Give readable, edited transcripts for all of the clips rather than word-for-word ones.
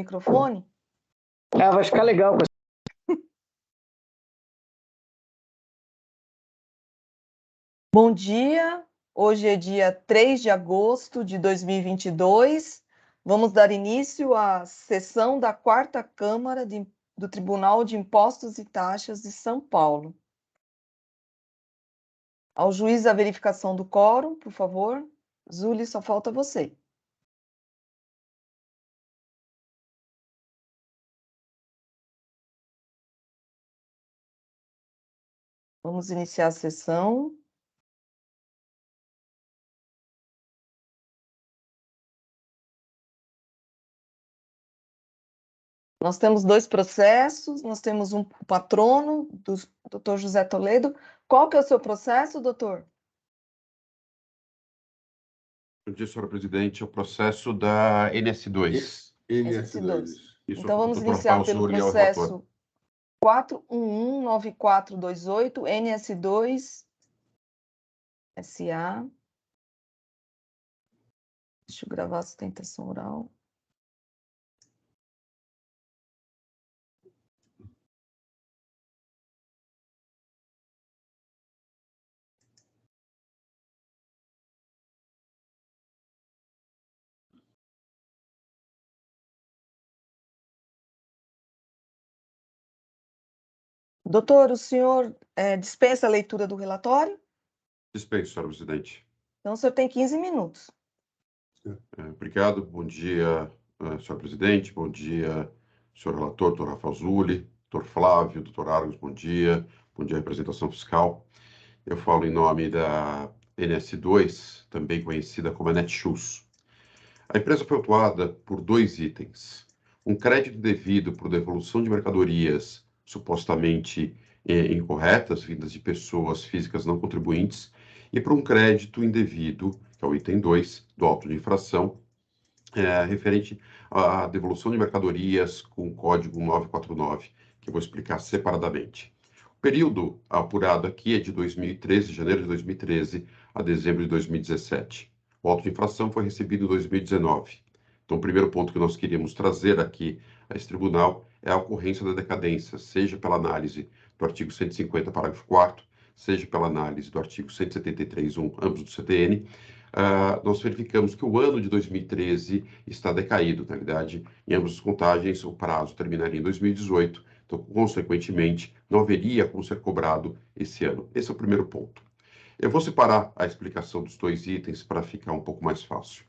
microfone? Vai ficar legal. Bom dia, hoje é dia 3 de agosto de 2022. Vamos dar início à sessão da 4ª Câmara do Tribunal de Impostos e Taxas de São Paulo. Ao juiz da verificação do quórum, por favor. Zuli, só falta você. Vamos iniciar a sessão. Nós temos 2 processos, nós temos um patrono do Dr. José Toledo. Qual que é o seu processo, doutor? Bom dia, senhora presidente. É o processo da NS2. NS2. Isso, então, vamos doutor iniciar Rafael pelo Zuli, processo 4119428, NS2, SA. Deixa eu gravar a sustentação oral. Doutor, o senhor dispensa a leitura do relatório? Dispenso, senhora presidente. Então, o senhor tem 15 minutos. Obrigado. Bom dia, senhora presidente. Bom dia, senhor relator, doutor Rafael Zuli, doutor Flávio, doutor Argos, bom dia. Bom dia, representação fiscal. Eu falo em nome da NS2, também conhecida como a Netshoes. A empresa foi autuada por 2 itens. Um crédito devido por devolução de mercadorias supostamente incorretas, vindas de pessoas físicas não contribuintes, e por um crédito indevido, que é o item 2 do auto de infração, referente à devolução de mercadorias com código 949, que eu vou explicar separadamente. O período apurado aqui é de 2013, janeiro de 2013 a dezembro de 2017. O auto de infração foi recebido em 2019. Então, o primeiro ponto que nós queríamos trazer aqui a esse tribunal é a ocorrência da decadência, seja pela análise do artigo 150, parágrafo 4º, seja pela análise do artigo 173.1, ambos do CTN. Nós verificamos que o ano de 2013 está decaído. Na verdade, em ambas as contagens, o prazo terminaria em 2018, então, consequentemente, não haveria como ser cobrado esse ano. Esse é o primeiro ponto. Eu vou separar a explicação dos 2 itens para ficar um pouco mais fácil.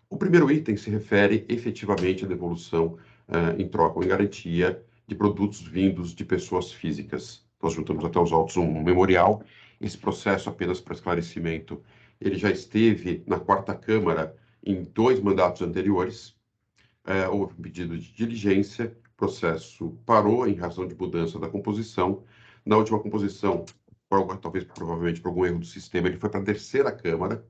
O primeiro item se refere efetivamente à devolução em troca ou em garantia de produtos vindos de pessoas físicas. Nós juntamos até os autos um memorial. Esse processo, apenas para esclarecimento, ele já esteve na 4ª Câmara em 2 mandatos anteriores. Houve um pedido de diligência, o processo parou em razão de mudança da composição. Na última composição, provavelmente por algum erro do sistema, ele foi para a 3ª Câmara,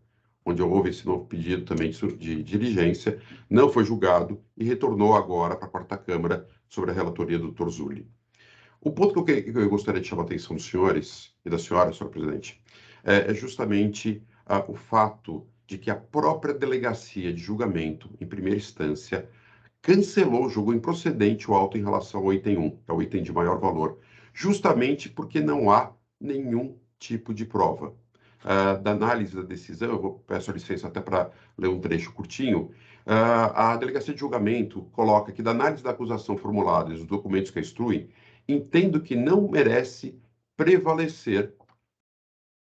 onde houve esse novo pedido também de diligência, não foi julgado e retornou agora para a 4ª Câmara sobre a relatoria do Dr. Zuli. O ponto que eu gostaria de chamar a atenção dos senhores e da senhora presidente, é justamente o fato de que a própria delegacia de julgamento, em primeira instância, cancelou, julgou improcedente o auto em relação ao item 1, que é o item de maior valor, justamente porque não há nenhum tipo de prova. Da análise da decisão, eu peço a licença até para ler um trecho curtinho, a delegacia de julgamento coloca que da análise da acusação formulada e dos documentos que a instruem, entendo que não merece prevalecer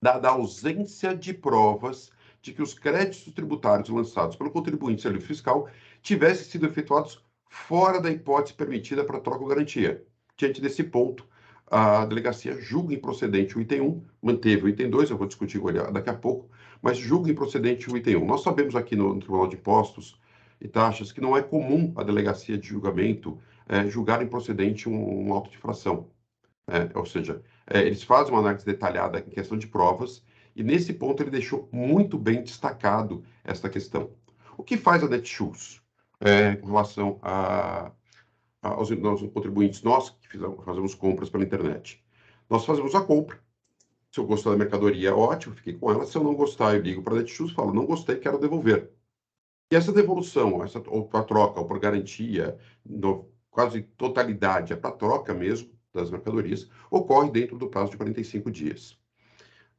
da ausência de provas de que os créditos tributários lançados pelo contribuinte de serviço fiscal tivessem sido efetuados fora da hipótese permitida para troca ou garantia. Diante desse ponto, a delegacia julga improcedente o item 1, manteve o item 2, eu vou discutir daqui a pouco, mas julga improcedente o item 1. Nós sabemos aqui no Tribunal de Impostos e Taxas que não é comum a delegacia de julgamento julgar improcedente um auto de infração. Ou seja, eles fazem uma análise detalhada em questão de provas, e nesse ponto ele deixou muito bem destacado esta questão. O que faz a Netshoes com relação aos contribuintes nós que fazemos compras pela internet? Nós fazemos a compra. Se eu gostar da mercadoria, ótimo, fiquei com ela. Se eu não gostar, eu ligo para a Netshoes e falo, não gostei, quero devolver. E essa devolução, ou para troca, ou por garantia, quase totalidade, é para troca mesmo das mercadorias, ocorre dentro do prazo de 45 dias.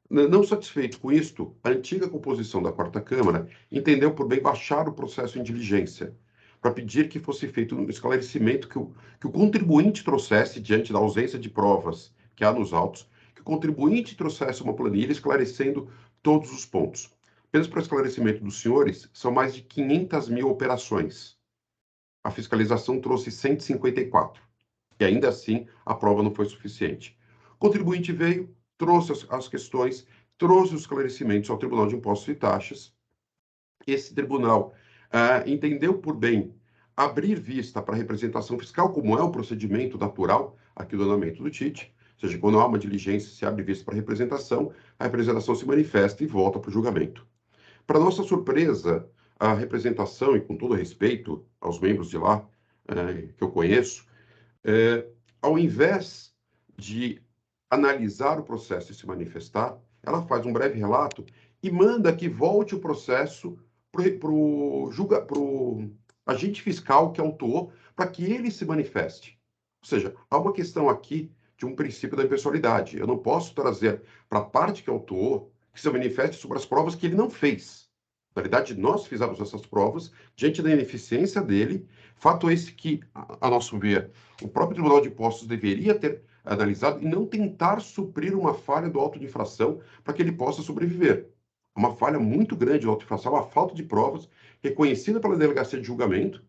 Não satisfeito com isto, a antiga composição da Quarta Câmara entendeu por bem baixar o processo em diligência, para pedir que fosse feito um esclarecimento que o contribuinte trouxesse, diante da ausência de provas que há nos autos, que o contribuinte trouxesse uma planilha esclarecendo todos os pontos. Apenas para esclarecimento dos senhores, são mais de 500 mil operações. A fiscalização trouxe 154. E ainda assim, a prova não foi suficiente. O contribuinte veio, trouxe as questões, trouxe os esclarecimentos ao Tribunal de Impostos e Taxas. Esse tribunal entendeu por bem abrir vista para a representação fiscal, como é o procedimento natural aqui do andamento do TIT. Ou seja, quando há uma diligência, se abre vista para a representação se manifesta e volta para o julgamento. Para nossa surpresa, a representação, e com todo respeito aos membros de lá, que eu conheço, ao invés de analisar o processo e se manifestar, ela faz um breve relato e manda que volte o processo para o agente fiscal que autuou, para que ele se manifeste. Ou seja, há uma questão aqui de um princípio da impessoalidade. Eu não posso trazer para a parte que autuou que se manifeste sobre as provas que ele não fez. Na verdade, nós fizemos essas provas diante da ineficiência dele. Fato esse que, a nosso ver, o próprio Tribunal de Impostos deveria ter analisado e não tentar suprir uma falha do auto de infração para que ele possa sobreviver. Uma falha muito grande do auto de infração, uma falta de provas reconhecida pela Delegacia de Julgamento,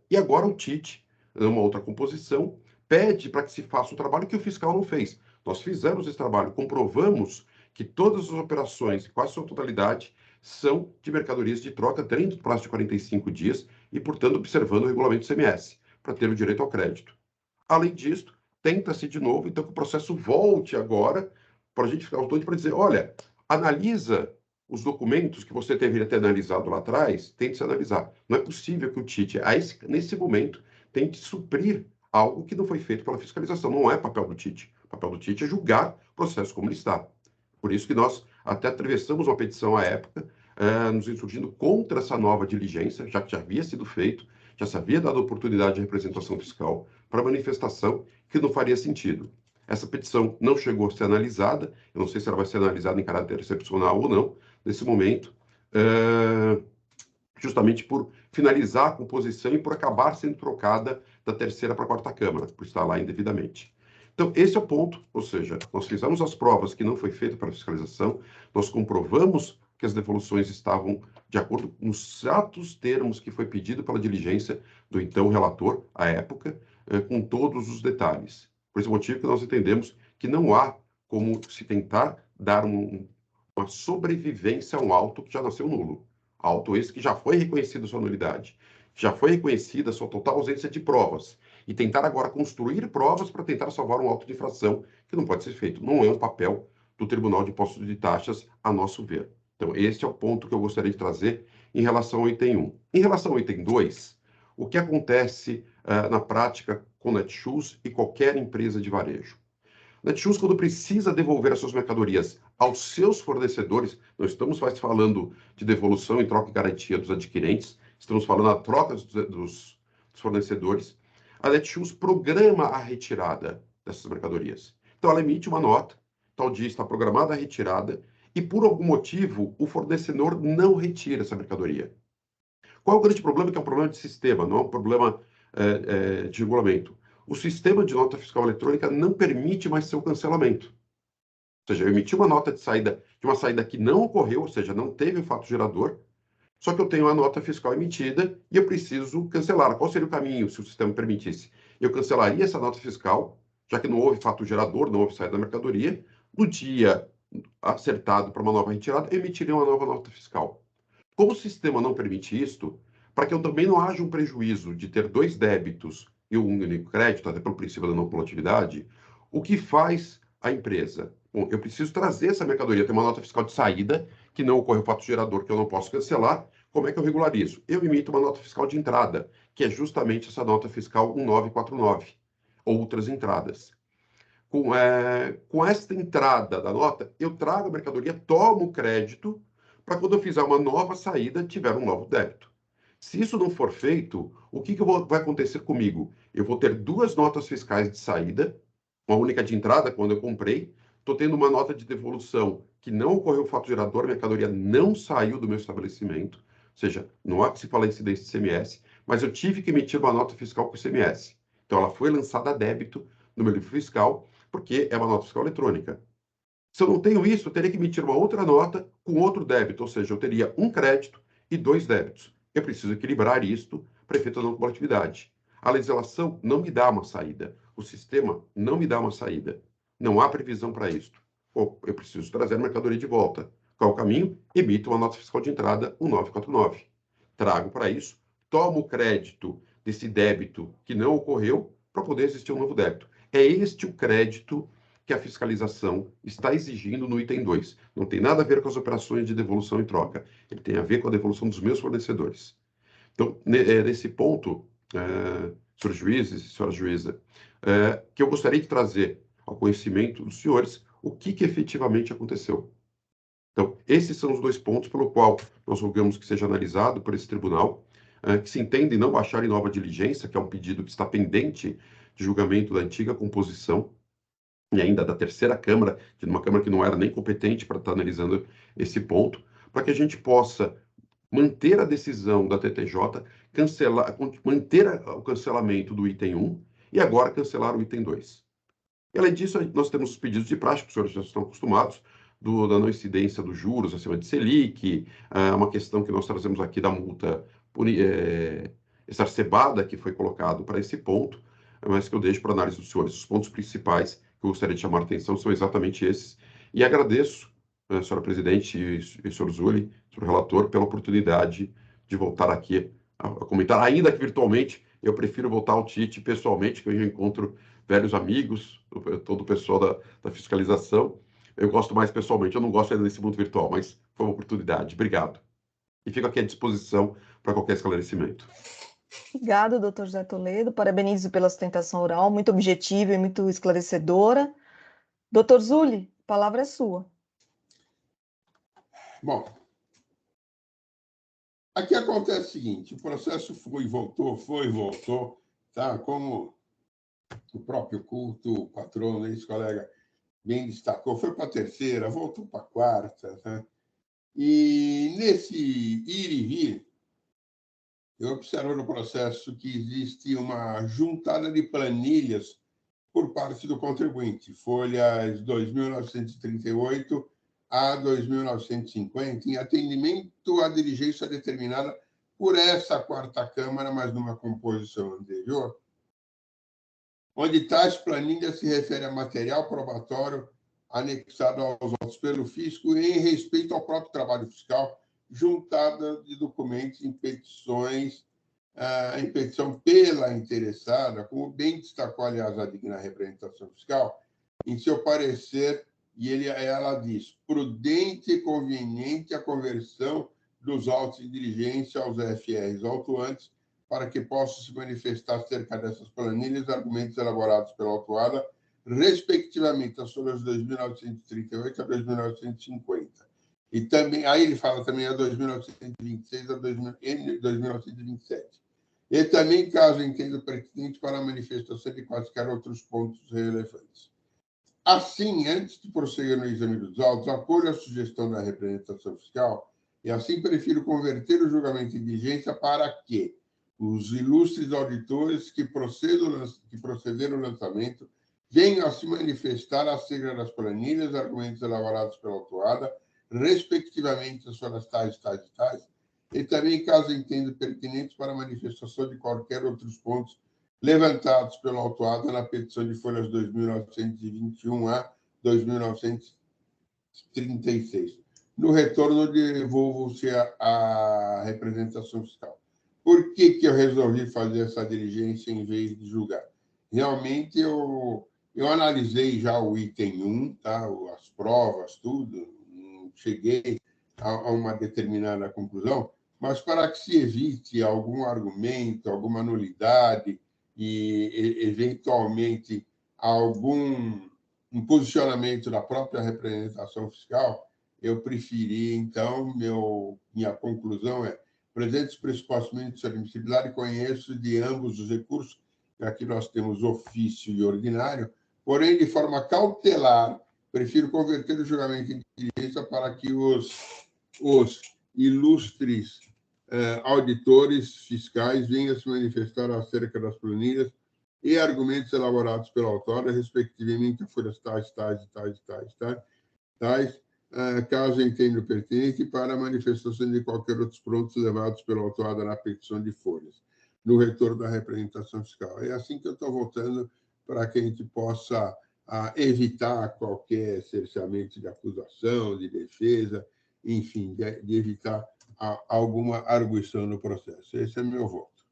e agora o TIT, numa outra composição, pede para que se faça um trabalho que o fiscal não fez. Nós fizemos esse trabalho, comprovamos que todas as operações, quase sua totalidade, são de mercadorias de troca dentro do prazo de 45 dias e, portanto, observando o regulamento do ICMS, para ter o direito ao crédito. Além disso, tenta-se de novo, então, que o processo volte agora para a gente ficar doido para dizer, olha, analisa os documentos que você deveria ter analisado lá atrás, tente se analisar. Não é possível que o TIT, nesse momento, tente suprir algo que não foi feito pela fiscalização. Não é papel do TIT. O papel do TIT é julgar o processo como ele está. Por isso que nós até atravessamos uma petição à época, nos insurgindo contra essa nova diligência, já que já havia sido feito, já se havia dado oportunidade de representação fiscal para manifestação que não faria sentido. Essa petição não chegou a ser analisada, eu não sei se ela vai ser analisada em caráter excepcional ou não, nesse momento, justamente por finalizar a composição e por acabar sendo trocada da terceira para a quarta Câmara, por estar lá indevidamente. Então, esse é o ponto, ou seja, nós fizemos as provas que não foi feita para a fiscalização, nós comprovamos que as devoluções estavam de acordo com os exatos termos que foi pedido pela diligência do então relator, à época, com todos os detalhes. Por esse motivo que nós entendemos que não há como se tentar dar uma sobrevivência a um auto que já nasceu nulo. Auto esse que já foi reconhecido sua nulidade, já foi reconhecida sua total ausência de provas, e tentar agora construir provas para tentar salvar um auto de infração que não pode ser feito. Não é um papel do Tribunal de Impostos e Taxas, a nosso ver. Então, esse é o ponto que eu gostaria de trazer em relação ao item 1. Em relação ao item 2, o que acontece na prática com Netshoes e qualquer empresa de varejo? Netshoes, quando precisa devolver as suas mercadorias aos seus fornecedores, não estamos mais falando de devolução em troca e garantia dos adquirentes, estamos falando da troca dos fornecedores, a Netshoes programa a retirada dessas mercadorias. Então, ela emite uma nota, tal dia está programada a retirada, e por algum motivo o fornecedor não retira essa mercadoria. Qual é o grande problema? Que é um problema de sistema, não é um problema de regulamento. O sistema de nota fiscal eletrônica não permite mais seu cancelamento. Ou seja, eu emiti uma nota de uma saída que não ocorreu, ou seja, não teve o fato gerador, só que eu tenho a nota fiscal emitida e eu preciso cancelar. Qual seria o caminho se o sistema permitisse? Eu cancelaria essa nota fiscal, já que não houve fato gerador, não houve saída da mercadoria. No dia acertado para uma nova retirada, eu emitiria uma nova nota fiscal. Como o sistema não permite isto, para que eu também não haja um prejuízo de ter dois débitos e um único crédito, até pelo princípio da não cumulatividade, o que faz a empresa? Bom, eu preciso trazer essa mercadoria, tem uma nota fiscal de saída, que não ocorre o fato gerador, que eu não posso cancelar. Como é que eu regularizo? Eu emito uma nota fiscal de entrada, que é justamente essa nota fiscal 1949, outras entradas. Com esta entrada da nota, eu trago a mercadoria, tomo o crédito, para quando eu fizer uma nova saída, tiver um novo débito. Se isso não for feito, o que vai acontecer comigo? Eu vou ter duas notas fiscais de saída, uma única de entrada, quando eu comprei, estou tendo uma nota de devolução que não ocorreu o fato gerador, a mercadoria não saiu do meu estabelecimento, ou seja, não há que se falar incidência de ICMS, mas eu tive que emitir uma nota fiscal com ICMS. Então, ela foi lançada a débito no meu livro fiscal, porque é uma nota fiscal eletrônica. Se eu não tenho isso, eu teria que emitir uma outra nota com outro débito, ou seja, eu teria um crédito e dois débitos. Eu preciso equilibrar isto para efeito da não cumulatividade. A legislação não me dá uma saída. O sistema não me dá uma saída. Não há previsão para isto. Ou eu preciso trazer a mercadoria de volta. Qual é o caminho? Emito uma nota fiscal de entrada 1949. Trago para isso, tomo o crédito desse débito que não ocorreu para poder existir um novo débito. É este o crédito que a fiscalização está exigindo no item 2. Não tem nada a ver com as operações de devolução e troca. Ele tem a ver com a devolução dos meus fornecedores. Então, nesse ponto, senhores juízes e senhora juíza, que eu gostaria de trazer ao conhecimento dos senhores o que efetivamente aconteceu. Então, esses são os dois pontos pelo qual nós rogamos que seja analisado por esse tribunal, que se entende não baixar em nova diligência, que é um pedido que está pendente de julgamento da antiga composição, e ainda da terceira Câmara, de uma Câmara que não era nem competente para estar analisando esse ponto, para que a gente possa manter a decisão da TTJ, manter o cancelamento do item 1 e agora cancelar o item 2. E, além disso, nós temos os pedidos de praxe, que os senhores já estão acostumados, da não incidência dos juros acima de Selic, uma questão que nós trazemos aqui da multa exacerbada que foi colocado para esse ponto, mas que eu deixo para análise dos senhores. Os pontos principais que eu gostaria de chamar a atenção são exatamente esses. E agradeço, senhora presidente e senhor Zulli, senhor relator, pela oportunidade de voltar aqui a comentar, ainda que virtualmente. Eu prefiro voltar ao Tite pessoalmente, que eu encontro velhos amigos, todo o pessoal da fiscalização. Eu gosto mais pessoalmente, eu não gosto ainda desse mundo virtual, mas foi uma oportunidade. Obrigado. E fico aqui à disposição para qualquer esclarecimento. Obrigada, doutor José Toledo. Parabenizo pela sustentação oral, muito objetiva e muito esclarecedora. Doutor Zulli, a palavra é sua. Bom, aqui acontece o seguinte, o processo foi e voltou, tá? Como o próprio culto, o patrono, esse colega bem destacou, foi para a terceira, voltou para a quarta, tá? E nesse ir e vir, eu observo no processo que existe uma juntada de planilhas por parte do contribuinte, folhas 2.938 a 2.950, em atendimento à diligência determinada por essa quarta Câmara, mas numa composição anterior, onde tais planilhas se referem a material probatório anexado aos autos pelo fisco em respeito ao próprio trabalho fiscal, juntada de documentos em petições, em petição pela interessada, como bem destacou, aliás, a digna representação fiscal, em seu parecer, e ela diz, prudente e conveniente a conversão dos autos de diligência aos FRs autuantes, para que possam se manifestar acerca dessas planilhas argumentos elaborados pela autuada, respectivamente as folhas 2.938 a 2.950. E também, aí ele fala também a 2.926 a 2.927. E também, caso entenda pertinente, para a manifestação de quaisquer outros pontos relevantes. Assim, antes de prosseguir no exame dos autos, apoio a sugestão da representação fiscal e assim prefiro converter o julgamento em diligência para que os ilustres auditores que procederam ao lançamento venham a se manifestar acerca das planilhas, argumentos elaborados pela autuada, respectivamente as suas tais, e também, caso entenda pertinentes, para a manifestação de qualquer outros pontos levantados pela autuada na petição de folhas 2.921 a 2.936. No retorno, devolvo-se a representação fiscal. Por que eu resolvi fazer essa diligência em vez de julgar? Realmente, eu analisei já o item 1, tá? As provas, tudo, cheguei a uma determinada conclusão, mas para que se evite algum argumento, alguma nulidade e, eventualmente, algum posicionamento da própria representação fiscal, eu preferi, então, minha conclusão é: presentes pressupostos de admissibilidade, conheço de ambos os recursos, aqui nós temos ofício e ordinário, porém, de forma cautelar, prefiro converter o julgamento em diligência para que os ilustres auditores fiscais venham se manifestar acerca das planilhas e argumentos elaborados pela autora, respectivamente, a folhas tais, caso entenda pertinente, para a manifestação de qualquer outros prontos levados pela autora na petição de folhas, no retorno da representação fiscal. É assim que eu estou voltando para que a gente possa evitar qualquer cerceamento de acusação, de defesa, enfim, de evitar alguma arguição no processo. Esse é meu voto.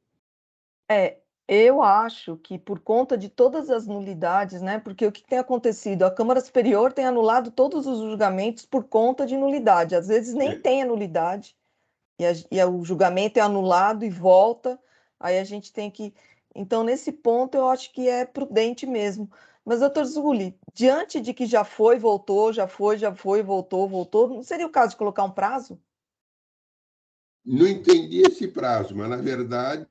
Eu acho que por conta de todas as nulidades, né? Porque o que tem acontecido? A Câmara Superior tem anulado todos os julgamentos por conta de nulidade. Às vezes nem tem a nulidade, e o julgamento é anulado e volta, aí a gente tem que... Então, nesse ponto, eu acho que é prudente mesmo. Mas, doutor Zulli, diante de que já foi, voltou, voltou, não seria o caso de colocar um prazo? Não entendi esse prazo, mas, na verdade,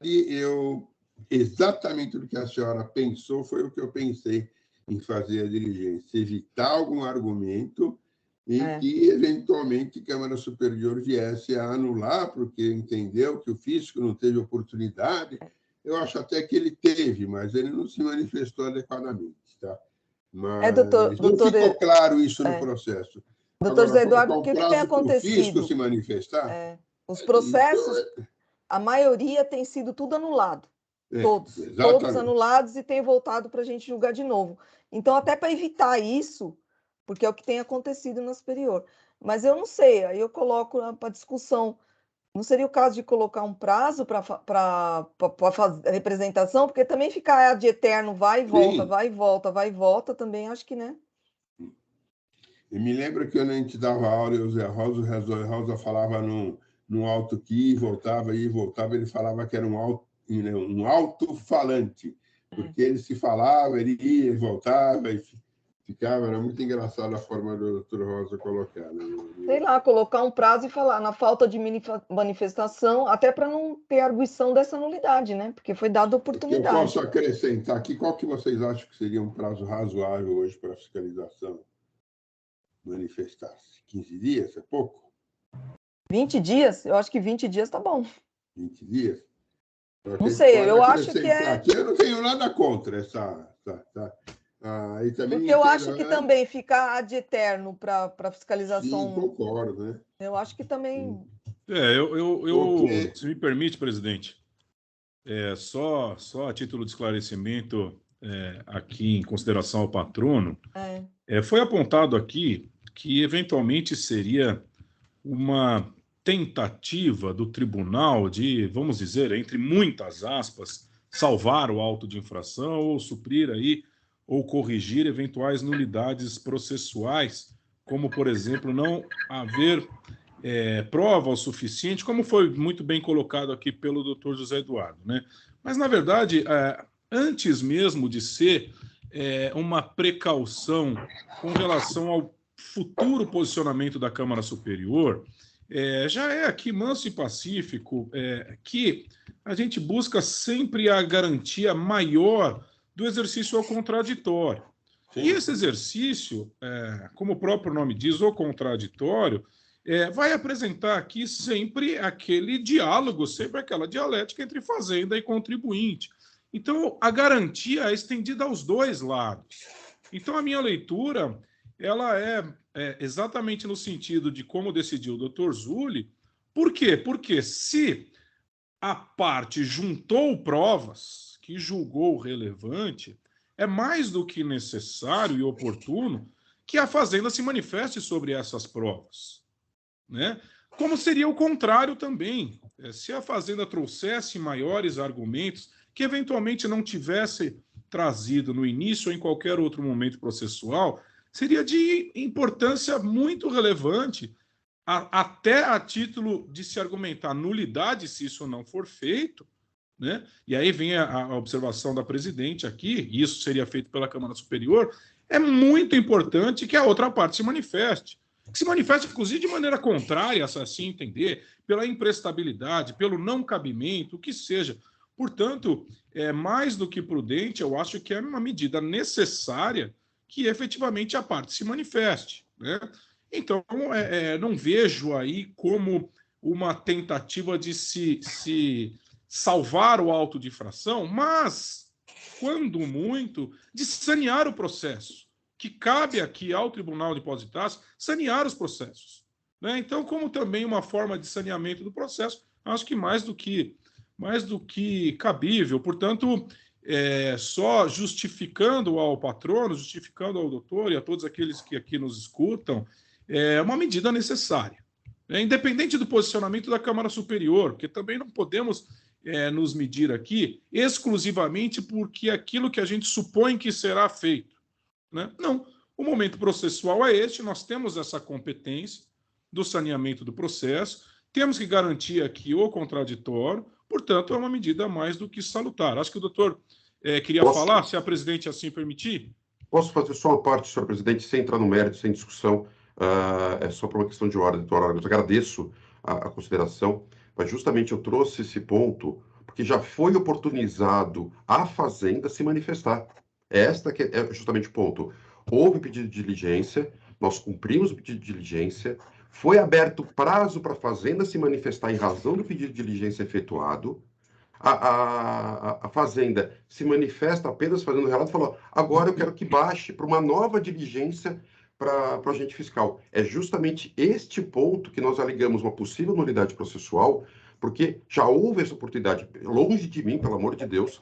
exatamente o que a senhora pensou foi o que eu pensei em fazer a diligência, evitar algum argumento e que, eventualmente, a Câmara Superior viesse a anular, porque entendeu que o fisco não teve oportunidade. Eu acho até que ele teve, mas ele não se manifestou adequadamente. Tá? Mas não ficou claro isso no processo. Doutor José Eduardo, o que tem acontecido? O fisco se manifestar? Os processos, a maioria tem sido tudo anulado. Todos anulados e tem voltado para a gente julgar de novo. Então, até para evitar isso, porque é o que tem acontecido na superior. Mas eu não sei, aí eu coloco para discussão. Não seria o caso de colocar um prazo para fazer a representação, porque também ficar de eterno, vai e volta, vai e volta, vai e volta, também acho que, né? Eu me lembro que quando a gente dava aula, o Zé Rosa falava num alto-que, voltava, ele falava que era um alto-falante, porque ele se falava, ele ia e voltava, e ficava, era muito engraçada a forma do doutor Rosa colocar. Né? Sei lá, colocar um prazo e falar, na falta de manifestação, até para não ter arguição dessa nulidade, né? Porque foi dada oportunidade. Eu posso acrescentar aqui, qual que vocês acham que seria um prazo razoável hoje para a fiscalização manifestar-se? 15 dias é pouco? 20 dias? Eu acho que 20 dias tá bom. 20 dias? Não sei, eu acho que aqui eu não tenho nada contra essa... E também porque eu acho que também ficar ad eterno para fiscalização... Sim, concordo, né? Eu acho que também... Se me permite, presidente, só a título de esclarecimento, aqui em consideração ao patrono, foi apontado aqui que eventualmente seria uma tentativa do tribunal de, vamos dizer, entre muitas aspas, salvar o auto de infração ou suprir aí, ou corrigir eventuais nulidades processuais, como, por exemplo, não haver prova o suficiente, como foi muito bem colocado aqui pelo doutor José Eduardo, né? Mas, na verdade, antes mesmo de ser uma precaução com relação ao futuro posicionamento da Câmara Superior, já é aqui manso e pacífico que a gente busca sempre a garantia maior do exercício ao contraditório. Sim. E esse exercício, como o próprio nome diz, o contraditório, vai apresentar aqui sempre aquele diálogo, sempre aquela dialética entre fazenda e contribuinte. Então, a garantia é estendida aos dois lados. Então, a minha leitura ela é exatamente no sentido de como decidiu o doutor Zulli. Por quê? Porque se a parte juntou provas que julgou relevante, é mais do que necessário e oportuno que a Fazenda se manifeste sobre essas provas, né? Como seria o contrário também, se a Fazenda trouxesse maiores argumentos que eventualmente não tivesse trazido no início ou em qualquer outro momento processual, seria de importância muito relevante, até a título de se argumentar nulidade se isso não for feito, né? E aí vem a observação da presidente aqui, e isso seria feito pela Câmara Superior, é muito importante que a outra parte se manifeste. que se manifesta, inclusive, de maneira contrária, se assim entender, pela imprestabilidade, pelo não cabimento, o que seja. Portanto, mais do que prudente, eu acho que é uma medida necessária que efetivamente a parte se manifeste, né? Então, não vejo aí como uma tentativa de se salvar o auto de infração, mas, quando muito, de sanear o processo, que cabe aqui ao Tribunal de Depositários sanear os processos, né? Então, como também uma forma de saneamento do processo, acho que mais do que cabível. Portanto, só justificando ao patrono, justificando ao doutor e a todos aqueles que aqui nos escutam, é uma medida necessária, né? Independente do posicionamento da Câmara Superior, porque também não podemos nos medir aqui exclusivamente porque aquilo que a gente supõe que será feito, né? Não, o momento processual é este, nós temos essa competência do saneamento do processo, temos que garantir aqui o contraditório, portanto, é uma medida mais do que salutar. Acho que o doutor queria falar, se a presidente assim permitir. Posso fazer só uma parte, senhor presidente, sem entrar no mérito, sem discussão, é só por uma questão de ordem, doutor Argos. Agradeço a consideração, mas justamente eu trouxe esse ponto porque já foi oportunizado a Fazenda se manifestar. Esta que é justamente o ponto. Houve pedido de diligência, nós cumprimos o pedido de diligência, foi aberto prazo para a Fazenda se manifestar em razão do pedido de diligência efetuado. A Fazenda se manifesta apenas fazendo o relato e falou: agora eu quero que baixe para uma nova diligência para o agente fiscal. É justamente este ponto que nós alegamos uma possível nulidade processual, porque já houve essa oportunidade, longe de mim, pelo amor de Deus,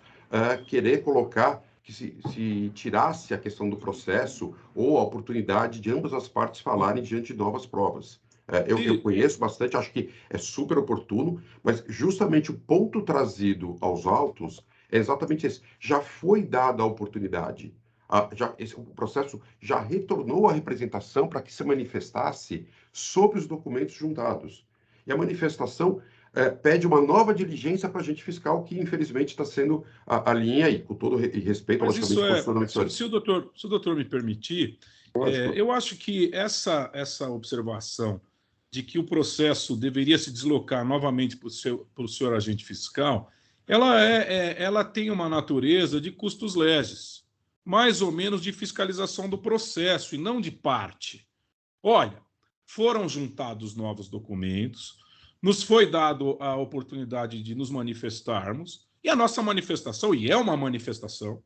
querer colocar que se tirasse a questão do processo ou a oportunidade de ambas as partes falarem diante de novas provas. Eu conheço bastante, acho que é super oportuno, mas justamente o ponto trazido aos autos é exatamente esse. Já foi dada a oportunidade. O processo já retornou à representação para que se manifestasse sobre os documentos juntados. E a manifestação pede uma nova diligência para a agente fiscal, que infelizmente está sendo a linha, e com todo respeito, mas logicamente, se o doutor me permitir, eu acho que essa observação de que o processo deveria se deslocar novamente para o senhor agente fiscal, ela tem uma natureza de custos legis, mais ou menos de fiscalização do processo e não de parte. Olha, foram juntados novos documentos, nos foi dado a oportunidade de nos manifestarmos, e a nossa manifestação, e é uma manifestação,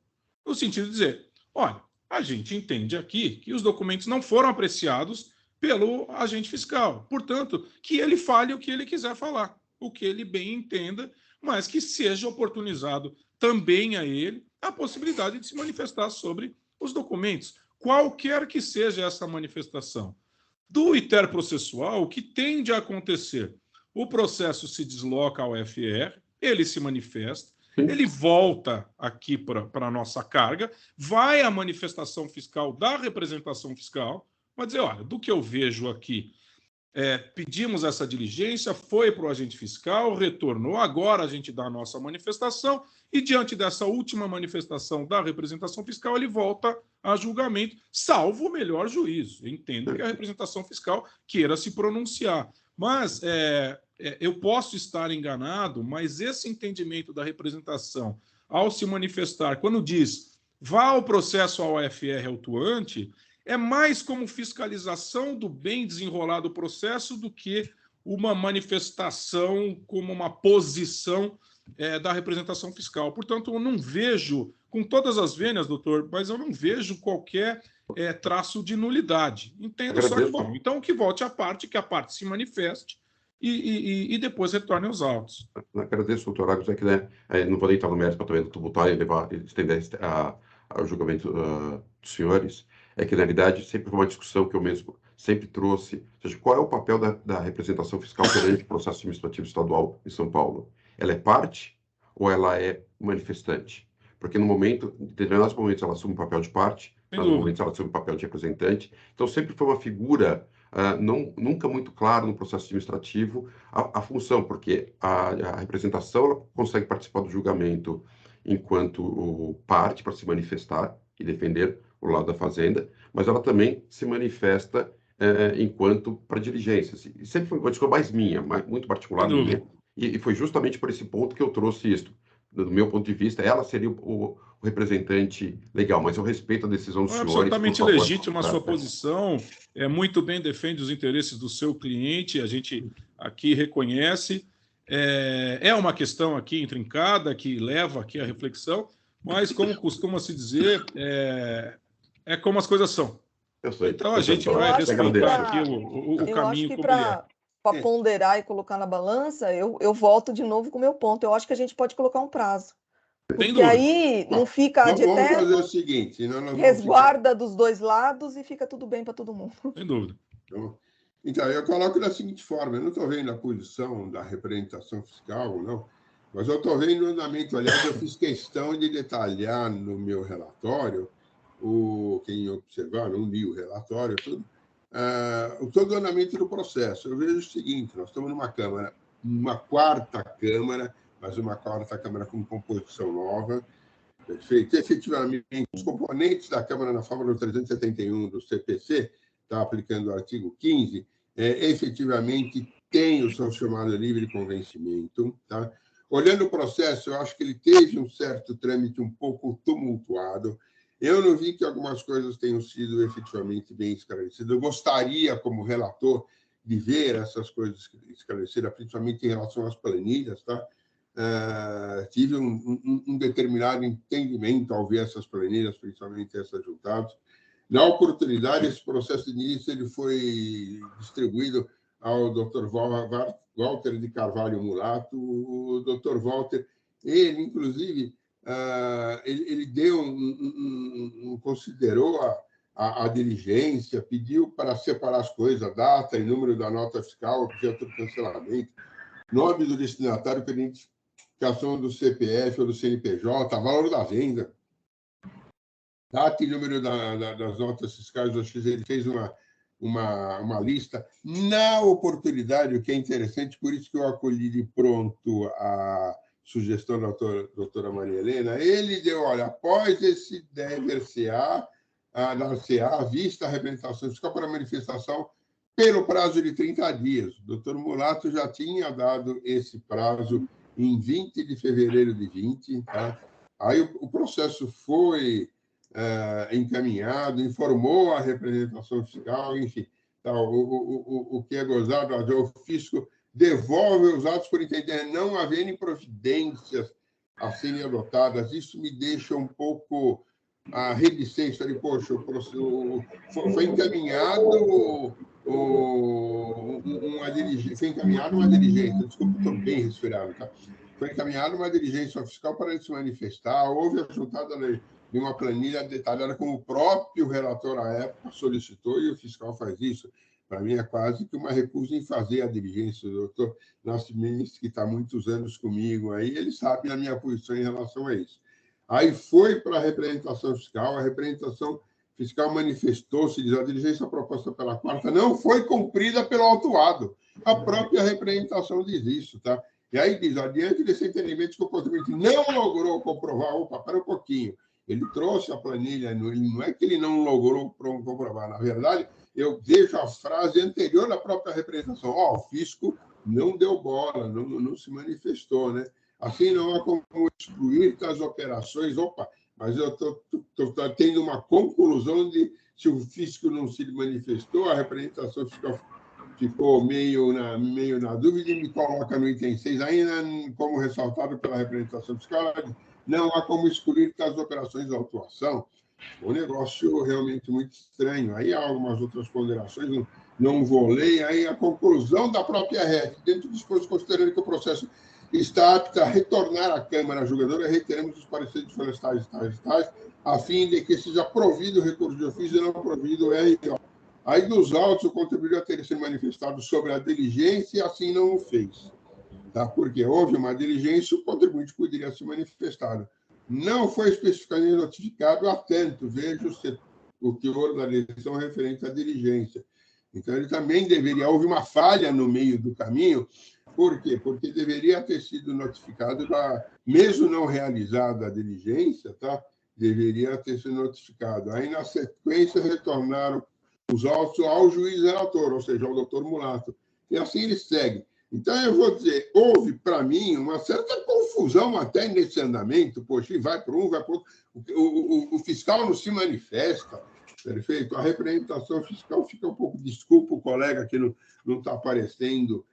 no sentido de dizer, olha, a gente entende aqui que os documentos não foram apreciados pelo agente fiscal. Portanto, que ele fale o que ele quiser falar, o que ele bem entenda, mas que seja oportunizado também a ele a possibilidade de se manifestar sobre os documentos, qualquer que seja essa manifestação. Do ITER processual, o que tende a acontecer? O processo se desloca ao FR, ele se manifesta, ele volta aqui para a nossa carga, vai à manifestação fiscal da representação fiscal, vai dizer, olha, do que eu vejo aqui, pedimos essa diligência, foi para o agente fiscal, retornou, agora a gente dá a nossa manifestação e diante dessa última manifestação da representação fiscal, ele volta a julgamento, salvo o melhor juízo. Eu entendo que a representação fiscal queira se pronunciar, mas eu posso estar enganado, mas esse entendimento da representação, ao se manifestar, quando diz vá ao processo ao FR autuante, é mais como fiscalização do bem desenrolar do processo do que uma manifestação como uma posição da representação fiscal. Portanto, eu não vejo, com todas as vênias, doutor, mas eu não vejo qualquer traço de nulidade. Entendo só que, bom, então que volte à parte, que a parte se manifeste e depois retorne aos autos. Agradeço, doutor Argos, que não vou entrar no mérito para também tributar e estender ao julgamento dos senhores, é que, na realidade, sempre foi uma discussão que eu mesmo sempre trouxe, ou seja, qual é o papel da representação fiscal perante o processo administrativo estadual em São Paulo? Ela é parte ou ela é manifestante? Porque em determinados momentos ela assume o papel de parte, em outros momentos ela assume o papel de representante. Então sempre foi uma figura nunca muito clara no processo administrativo a função, porque a representação ela consegue participar do julgamento enquanto parte para se manifestar e defender o lado da Fazenda, mas ela também se manifesta enquanto para diligências. E sempre foi uma discussão mais minha, muito particular minha, e foi justamente por esse ponto que eu trouxe isso. Do meu ponto de vista, ela seria o representante legal, mas eu respeito a decisão dos senhores. Absolutamente legítima a sua posição, muito bem defende os interesses do seu cliente, a gente aqui reconhece. É uma questão aqui intrincada, que leva aqui a reflexão, mas, como costuma se dizer, é como as coisas são. Então, a gente vai respeitar aqui o caminho como ele é. Para ponderar e colocar na balança, eu volto de novo com o meu ponto. Eu acho que a gente pode colocar um prazo. Porque aí não fica ad eterno, vamos fazer o seguinte, resguarda dos dois lados e fica tudo bem para todo mundo. Sem dúvida. Então, eu coloco da seguinte forma, eu não estou vendo a posição da representação fiscal, não, mas eu estou vendo o andamento. Aliás, eu fiz questão de detalhar no meu relatório, quem observar, não li o relatório, tudo, todo o andamento do processo. Eu vejo o seguinte, nós estamos numa Câmara, uma quarta Câmara, mas uma quarta Câmara com composição nova, perfeito. Efetivamente, os componentes da Câmara na fórmula 371 do CPC, está aplicando o artigo 15, efetivamente tem o seu chamado livre convencimento. Tá? Olhando o processo, eu acho que ele teve um certo trâmite um pouco tumultuado. Eu não vi que algumas coisas tenham sido efetivamente bem esclarecidas. Eu gostaria, como relator, de ver essas coisas esclarecidas, principalmente em relação às planilhas. Tá? Tive um determinado entendimento ao ver essas planilhas, principalmente essas juntadas. Na oportunidade, esse processo de início ele foi distribuído ao Dr. Walter de Carvalho Mulato. O Dr. Walter, ele, inclusive, ele deu considerou a diligência, pediu para separar as coisas, a data e número da nota fiscal, objeto do cancelamento, nome do destinatário para identificação do CPF ou do CNPJ, valor da venda, data e número das notas fiscais. Ele fez uma lista. Na oportunidade, o que é interessante, por isso que eu acolhi de pronto a sugestão da doutora Maria Helena, ele deu, olha, após esse dar-se-á, vista a representação fiscal para manifestação pelo prazo de 30 dias. O doutor Mulato já tinha dado esse prazo em 20 de fevereiro de 20. Tá? Aí o processo foi encaminhado, informou a representação fiscal, enfim. Tá, o que é gozado, o fisco devolve os atos por entender não haverem providências a serem adotadas. Isso me deixa um pouco reticente. Falei, poxa, foi encaminhado uma diligência, desculpa, estou bem resfriado, tá? Foi encaminhada uma diligência fiscal para ele se manifestar, houve a juntada de uma planilha detalhada como o próprio relator à época solicitou, e o fiscal faz isso. Para mim, é quase que uma recusa em fazer a diligência. O doutor Nascimento, que está há muitos anos comigo, aí, ele sabe a minha posição em relação a isso. Aí foi para a representação fiscal, a representação fiscal manifestou-se, diz, a diligência proposta pela quarta não foi cumprida pelo autuado. A própria representação diz isso, tá? E aí diz, adiante desse entendimento que o contribuinte não logrou comprovar, para um pouquinho, ele trouxe a planilha, não é que ele não logrou comprovar, na verdade, eu vejo a frase anterior à própria representação, o fisco não deu bola, não se manifestou, né? Assim, não há como excluir das operações, mas eu estou tendo uma conclusão de se o fisco não se manifestou, a representação fiscal ficou meio na dúvida e me coloca no item 6, ainda como ressaltado pela representação fiscal, não há como excluir das operações de autuação. Um negócio realmente muito estranho. Aí há algumas outras ponderações, não vou ler, aí a conclusão da própria REF, dentro do disposto, considerando que o processo está apto a retornar à Câmara Julgadora, reiteramos os pareceres florestais tais, a fim de que seja provido o recurso de ofício e não provido o RO. Aí, dos autos, o contribuidor teria sido manifestado sobre a diligência e assim não o fez. Tá? Porque houve uma diligência, o contribuinte poderia ser manifestado. Não foi especificamente notificado, atento, veja o teor da decisão referente à diligência. Então, ele também deveria... Houve uma falha no meio do caminho. Por quê? Porque deveria ter sido notificado, mesmo não realizada a diligência, tá? Deveria ter sido notificado. Aí, na sequência, retornaram os autos ao juiz relator, ou seja, ao doutor Mulato. E assim ele segue. Então, eu vou dizer, houve, para mim, uma certa confusão até nesse andamento. Poxa, vai para um, vai para outro. O fiscal não se manifesta, perfeito? A representação fiscal fica um pouco... Desculpa o colega que não está aparecendo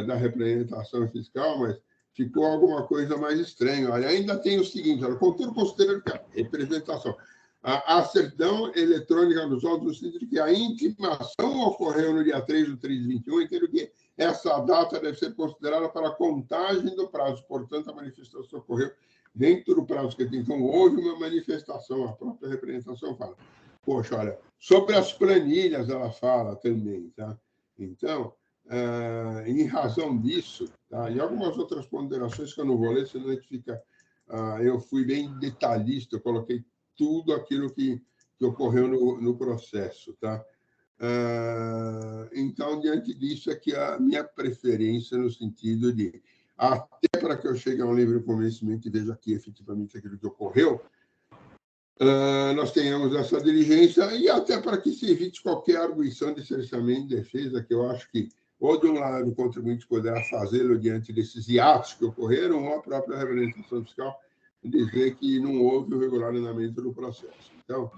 da representação fiscal, mas ficou alguma coisa mais estranha. Olha, ainda tem o seguinte, olha, contudo, considerando que a representação, a certidão eletrônica dos autos, no sentido que a intimação ocorreu no dia 3/3/21, entendo que essa data deve ser considerada para a contagem do prazo. Portanto, a manifestação ocorreu dentro do prazo que tem. Então, houve uma manifestação, a própria representação fala. Poxa, olha, sobre as planilhas ela fala também, tá? Então, em razão disso, tá? E algumas outras ponderações que eu não vou ler, senão a gente fica... eu fui bem detalhista, eu coloquei tudo aquilo que ocorreu no processo, tá? Então, diante disso, é que a minha preferência no sentido de, até para que eu chegue a um livre convencimento e veja aqui efetivamente aquilo que ocorreu, nós tenhamos essa diligência e até para que se evite qualquer arguição de cerceamento de defesa, que eu acho que, ou de um lado, o contribuinte poderá fazê-lo diante desses hiatos que ocorreram, ou a própria representação fiscal dizer que não houve o regular andamento do processo. Então,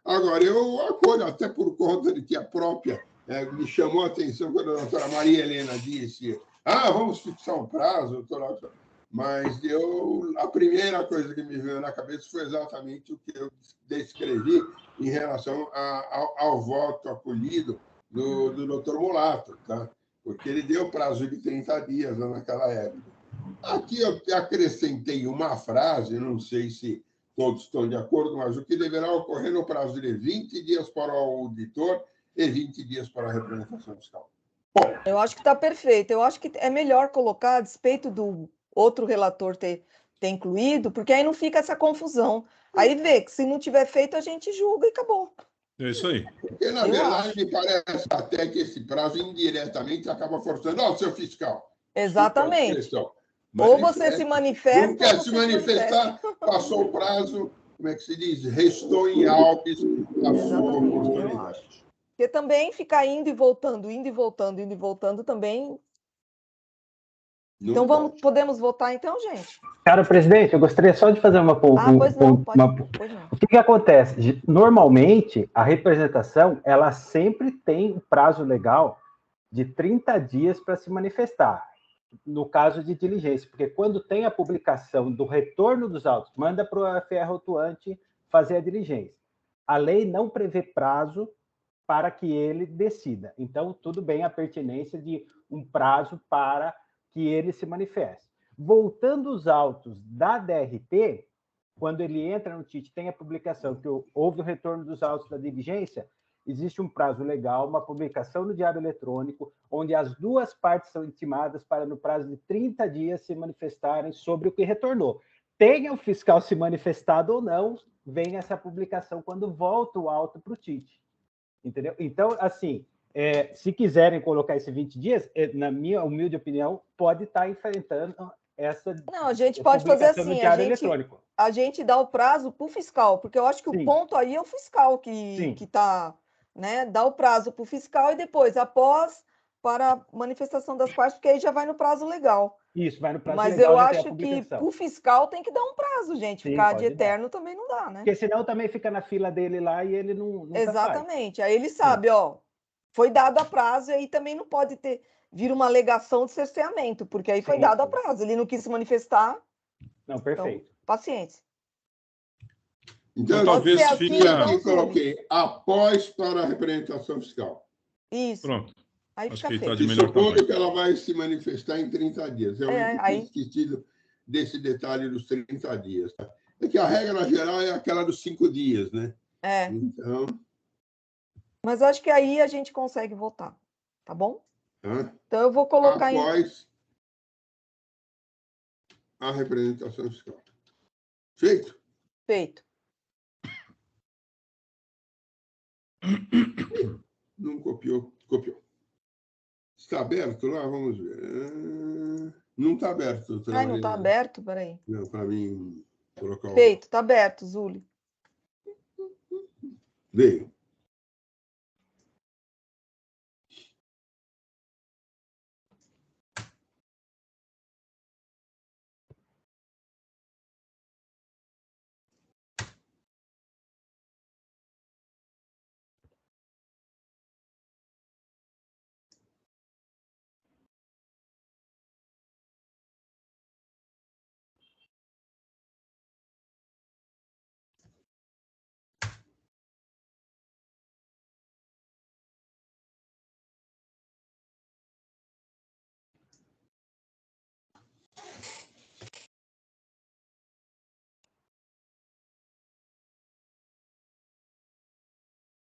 agora, eu acolho, até por conta de que a própria me chamou a atenção quando a doutora Maria Helena disse vamos fixar um prazo, doutora. Mas a primeira coisa que me veio na cabeça foi exatamente o que eu descrevi em relação ao voto acolhido do doutor Mulato, tá? Porque ele deu prazo de 30 dias naquela época. Aqui eu acrescentei uma frase, não sei se todos estão de acordo, mas o que deverá ocorrer no prazo de 20 dias para o auditor e 20 dias para a representação fiscal. Bom, eu acho que está perfeito. Eu acho que é melhor colocar, a despeito do outro relator ter incluído, porque aí não fica essa confusão. Aí vê que se não tiver feito, a gente julga e acabou. É isso aí. Porque, na verdade, me parece até que esse prazo indiretamente acaba forçando. Seu fiscal. Exatamente. Ou você se manifesta... Não quer se manifestar, passou o prazo, como é que se diz? Restou em Alpes a sua oportunidade. Porque também ficar indo e voltando, indo e voltando, indo e voltando também... Então, podemos votar então, gente? Cara, presidente, eu gostaria só de fazer uma... pois não. O que acontece? Normalmente, a representação, ela sempre tem um prazo legal de 30 dias para se manifestar, no caso de diligência, porque quando tem a publicação do retorno dos autos, manda para o FR autuante fazer a diligência. A lei não prevê prazo para que ele decida. Então, tudo bem a pertinência de um prazo para que ele se manifeste. Voltando os autos da DRT, quando ele entra no TIT, tem a publicação que houve o retorno dos autos da diligência, existe um prazo legal, uma publicação no Diário Eletrônico, onde as duas partes são intimadas para, no prazo de 30 dias, se manifestarem sobre o que retornou. Tenha o fiscal se manifestado ou não, vem essa publicação quando volta o auto para o TIT. Entendeu? Então, assim... se quiserem colocar esses 20 dias, na minha humilde opinião, pode estar enfrentando essa... Não, a gente pode fazer assim, a gente dá o prazo para o fiscal, porque eu acho que o ponto aí é o fiscal que está, né? Dá o prazo para o fiscal e depois, após, para a manifestação das partes, porque aí já vai no prazo legal. Isso, vai no prazo legal. Mas eu acho que o fiscal tem que dar um prazo, gente. Ficar de eterno também não dá, né? Porque senão também fica na fila dele lá e ele não Exatamente. Aí ele sabe, foi dado a prazo e aí também não pode vir uma alegação de cerceamento, porque aí foi dado a prazo. Ele não quis se manifestar. Não, perfeito. Então, paciência. Então, talvez eu coloquei após para a representação fiscal. Isso. Pronto. Aí acho fica que feito. está de melhor supondo que ela vai se manifestar em 30 dias. Eu tinha esquecido desse detalhe dos 30 dias. Tá? É que a regra geral é aquela dos 5 dias, né? Então... Mas acho que aí a gente consegue votar, tá bom? Então eu vou colocar após a representação fiscal. Feito? Feito. Não copiou. Copiou. Está aberto lá? Vamos ver. Não está aberto. Não está aberto? Peraí. Não, para mim colocar o... Feito, está aberto, Zuli. Veio.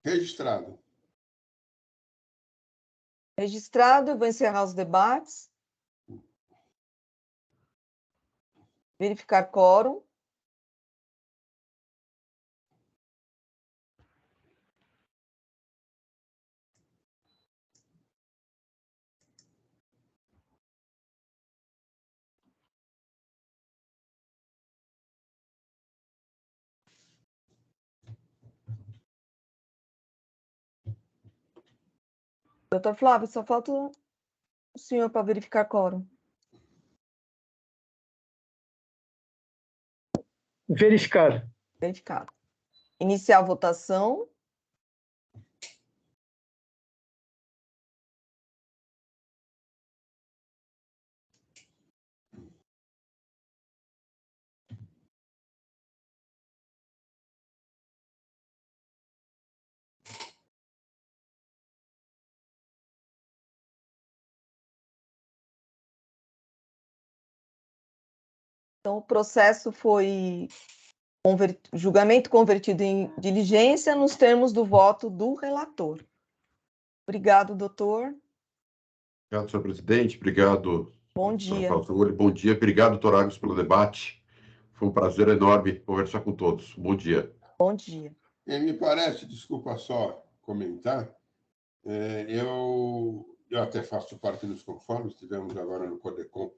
Registrado. Registrado, eu vou encerrar os debates. Verificar quórum. Doutor Flávio, só falta o senhor para verificar quórum. Verificar. Verificado. Iniciar a votação. Então, o processo foi julgamento convertido em diligência nos termos do voto do relator. Obrigado, doutor. Obrigado, senhor presidente. Obrigado, Bom dia. Bom dia. Obrigado, doutor Agus, pelo debate. Foi um prazer enorme conversar com todos. Bom dia. Bom dia. Me parece, desculpa só comentar, eu até faço parte dos conformes, tivemos agora no CODECOM,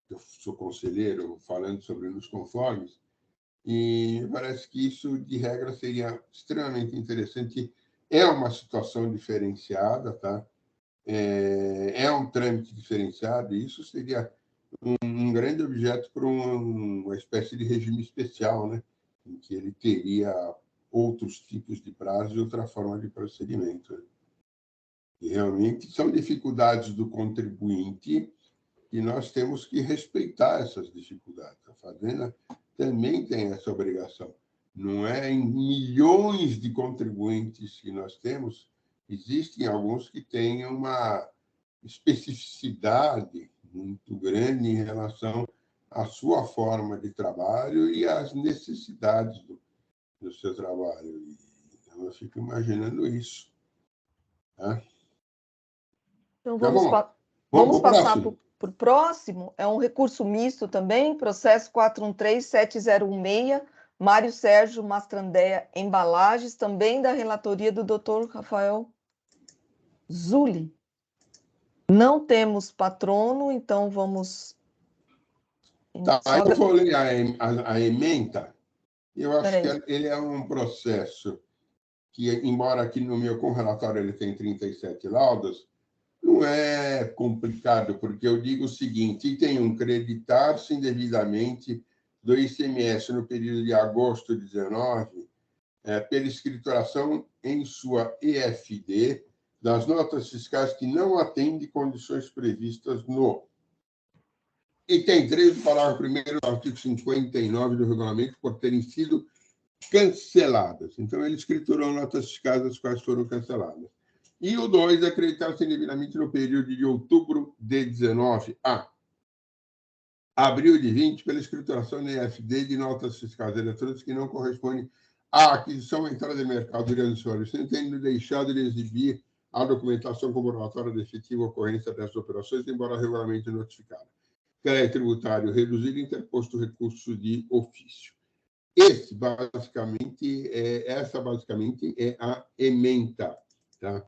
eu sou conselheiro, falando sobre os conformes, e me parece que isso, de regra, seria extremamente interessante. É uma situação diferenciada, tá? É um trâmite diferenciado, e isso seria um grande objeto para uma espécie de regime especial, né? Em que ele teria outros tipos de prazo e outra forma de procedimento. Né? E realmente são dificuldades do contribuinte e nós temos que respeitar essas dificuldades. A Fazenda também tem essa obrigação. Não é em milhões de contribuintes que nós temos, existem alguns que têm uma especificidade muito grande em relação à sua forma de trabalho e às necessidades do seu trabalho. Então, eu fico imaginando isso. Tá? Então, vamos passar para o próximo. É um recurso misto também, processo 413716, Mário Sérgio Mastrandéia Embalagens, também da relatoria do doutor Rafael Zulli. Não temos patrono, então vamos... Tá, eu vou ler a ementa. Eu acho que ele é um processo que, embora aqui no meu correlatório ele tem 37 laudas, não é complicado, porque eu digo o seguinte: tem um creditar-se indevidamente do ICMS no período de agosto de 19, pela escrituração em sua EFD das notas fiscais que não atendem condições previstas no item 3 do parágrafo 1º do artigo 59 do regulamento por terem sido canceladas. Então, ele escriturou notas fiscais as quais foram canceladas. E o 2, acreditar-se indevidamente no período de outubro de 19 a abril de 20, pela escrituração da EFD de notas fiscais eletrônicas que não correspondem à aquisição ou entrada de mercadoria no seu sem tendo deixado de exibir a documentação comprobatória da efetiva ocorrência dessas operações, embora regularmente notificada. Crédito tributário reduzido, interposto recurso de ofício. Essa, basicamente, é a ementa. Tá?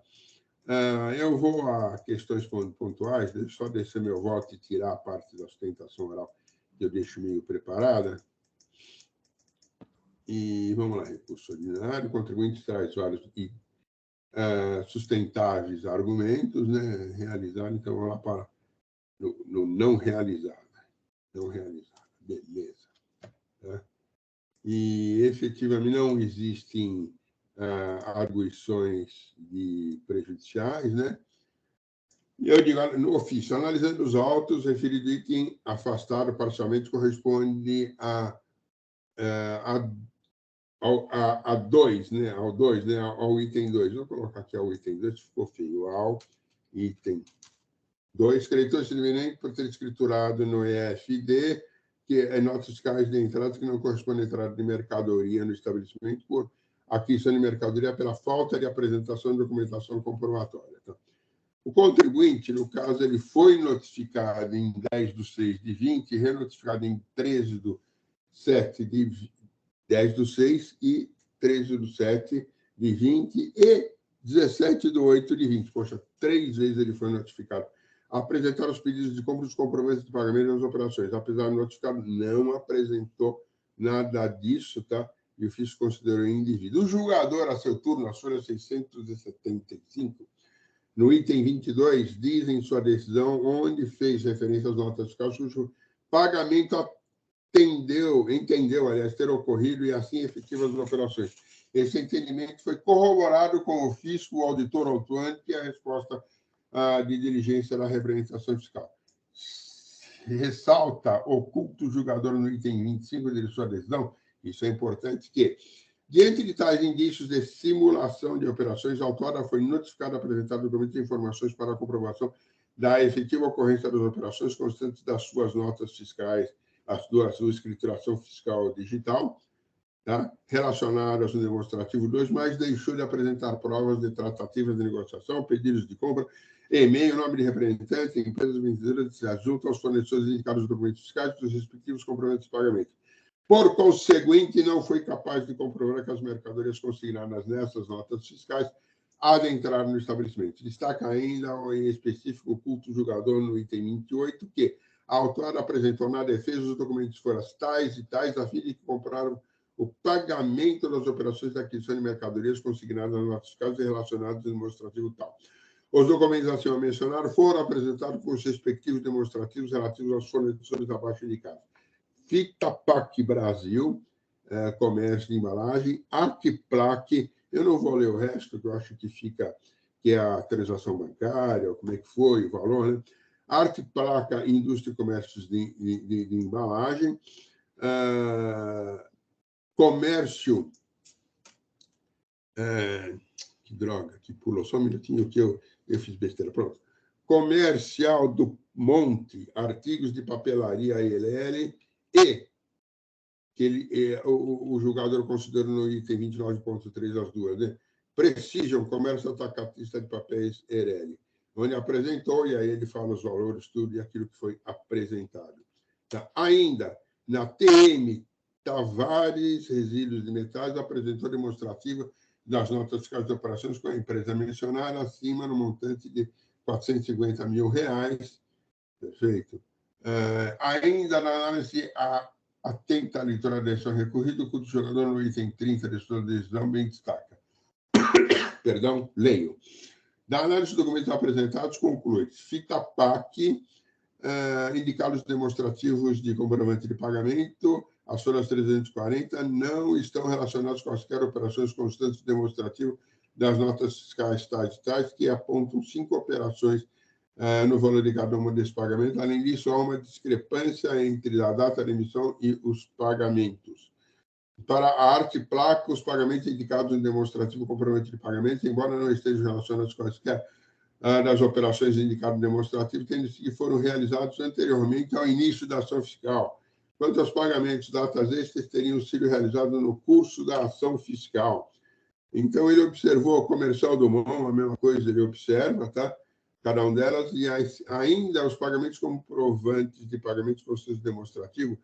Eu vou a questões pontuais, deixa eu só descer meu voto e tirar a parte da sustentação oral, que eu deixo meio preparada. E vamos lá, recurso ordinário, o contribuinte traz vários e sustentáveis argumentos, né? Realizado, então vamos lá para no não realizado. Não realizado, beleza. Tá? E, efetivamente, não existem arguições prejudiciais, né? E eu digo, no ofício, analisando os autos, referido item afastado parcialmente corresponde a 2, né? Ao 2, né? Ao item 2. Vou colocar aqui ao item 2, ficou feio. Ao item 2, creditor interveniente por ter escriturado no EFD, que é notas fiscais de entrada que não correspondem à entrada de mercadoria no estabelecimento por aquisição de mercadoria pela falta de apresentação de documentação comprobatória. Tá? O contribuinte, no caso, ele foi notificado em 10/6 de 20, renotificado em 13/7 de 10/6 e 13/7 de 20 e 17/8 de 20. Poxa, 3 vezes ele foi notificado. Apresentar os pedidos de compra e os compromissos de pagamento das operações. Apesar de notificado, não apresentou nada disso, tá? E o fisco considerou indevido. O julgador, a seu turno, na folha 675, no item 22, diz em sua decisão, onde fez referência às notas fiscais, cujo pagamento entendeu, aliás, ter ocorrido e assim efetivas as operações. Esse entendimento foi corroborado com o fisco, o auditor autuante e a resposta de diligência da representação fiscal. Ressalta o culto julgador no item 25 de sua decisão, isso é importante, que, diante de tais indícios de simulação de operações, a autora foi notificada a apresentar documentos e informações para a comprovação da efetiva ocorrência das operações constantes das suas notas fiscais, a sua escrituração fiscal digital, tá? Relacionadas no demonstrativo 2, mas deixou de apresentar provas de tratativas de negociação, pedidos de compra, e-mail, nome de representante, empresas vendedoras se adjuntam aos fornecedores indicados nos documentos fiscais dos respectivos compromissos de pagamento. Por conseguinte, não foi capaz de comprovar que as mercadorias consignadas nessas notas fiscais adentraram no estabelecimento. Destaca ainda, em específico, o culto julgador no item 28, que a autora apresentou na defesa os documentos foram tais e tais, a fim de que compraram o pagamento das operações de aquisição de mercadorias consignadas nas notas fiscais e relacionadas ao demonstrativo tal. Os documentos acima mencionados foram apresentados com os respectivos demonstrativos relativos aos fornecedores abaixo indicados. Fitapac Brasil, comércio de embalagem, Arquiplac, eu não vou ler o resto, que eu acho que fica, que é a transação bancária, como é que foi, o valor, né? Arquiplaca, indústria e comércios de embalagem, comércio, que droga, que pulou, só um minutinho que eu fiz besteira, pronto. Comercial do Monte, artigos de papelaria ELL, e que o julgador considerou no item 29.3 as duas, né? Precision, comércio atacatista de papéis ELL, onde apresentou, e aí ele fala os valores, tudo, e aquilo que foi apresentado. Tá? Ainda, na TM Tavares Resíduos de Metais, apresentou demonstrativa das notas fiscais de operações com a empresa mencionada, acima no montante de R$450 mil. Perfeito. Ainda na análise, atenta à leitura da decisão recorrida, o jogador no item 30 de sua decisão bem destaca. Perdão, leio. Da análise dos documentos apresentados, conclui que Fitapac, indicados demonstrativos de comprovante de pagamento, as folhas 340, não estão relacionados com quaisquer operações constantes demonstrativas das notas fiscais tais e tais, que apontam 5 operações no valor de cada uma desses pagamentos. Além disso, há uma discrepância entre a data de emissão e os pagamentos. Para a Arquiplac, os pagamentos indicados no demonstrativo comprovante de pagamento, embora não estejam relacionados com quaisquer das operações indicadas no demonstrativo, tendo que foram realizados anteriormente ao início da ação fiscal. Quanto aos pagamentos, datas extras teriam sido realizados no curso da ação fiscal. Então, ele observou o comercial do MON, a mesma coisa ele observa, tá? Cada uma delas, e ainda os pagamentos comprovantes de pagamentos com sucesso demonstrativo,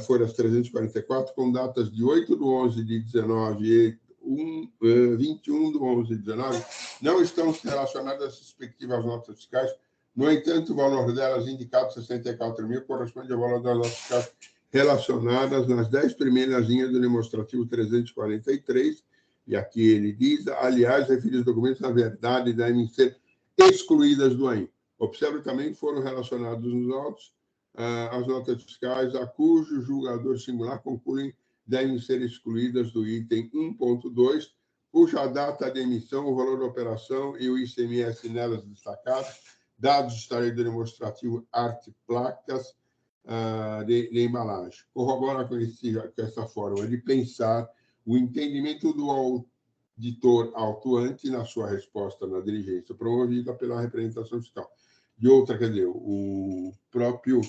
folhas 344, com datas de 8/11/19 e 21/11/19, não estão relacionadas às respectivas notas fiscais. No entanto, o valor delas, indicado 64 mil, corresponde ao valor das notas fiscais relacionadas nas 10 primeiras linhas do demonstrativo 343, e aqui ele diz, aliás, referidos documentos, na verdade, devem ser excluídas do AIM. Observe também que foram relacionados nos autos as notas fiscais a cujo julgador singular concluem devem ser excluídas do item 1.2, cuja data de emissão, o valor da operação e o ICMS nelas destacados, dados de história do demonstrativo Arquiplacas de embalagem. Corrobora com essa forma de pensar o entendimento do auditor autuante na sua resposta na diligência promovida pela representação fiscal. De outra, quer dizer, o próprio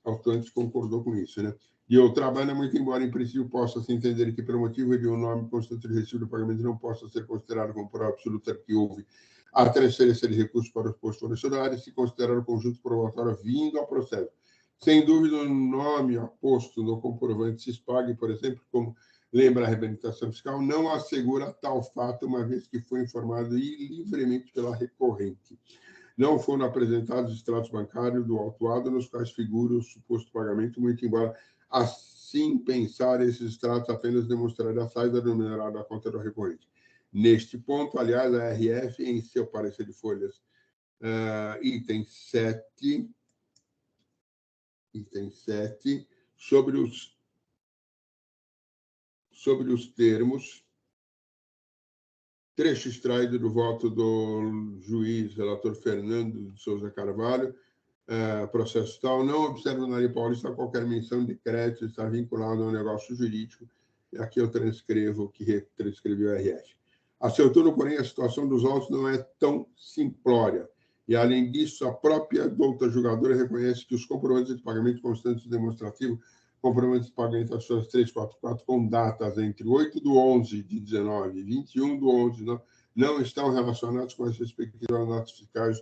autuante concordou com isso, né? de outra banda, muito embora em princípio possa se entender que, pelo motivo de um nome constante de recibo do pagamento, não possa ser considerado como prova absoluta que houve a transferência de recursos para os postos fornecedores, se considerar o conjunto probatório vindo ao processo. Sem dúvida, o nome aposto no comprovante CISPAG, por exemplo, como lembra a reabilitação fiscal, não assegura tal fato, uma vez que foi informado livremente pela recorrente. Não foram apresentados extratos bancários do autuado nos quais figura o suposto pagamento, muito embora, assim pensar, esses extratos apenas demonstrarem a saída do numerário da conta do recorrente. Neste ponto, aliás, a RF, em seu parecer de folhas, item 7, sobre os termos, trecho extraído do voto do juiz relator Fernando de Souza Carvalho, processo tal, não observa na Lei Paulista qualquer menção de crédito estar vinculado a um negócio jurídico. Aqui eu transcrevo o que transcreveu o RF. A seu turno, porém, a situação dos autos não é tão simplória. E, além disso, a própria douta julgadora reconhece que os comprovantes de pagamento constantes demonstrativo, comprovantes de pagamento das suas 344, com datas entre 8/11 de 19 e 21/11, não estão relacionados com as respectivas notas fiscais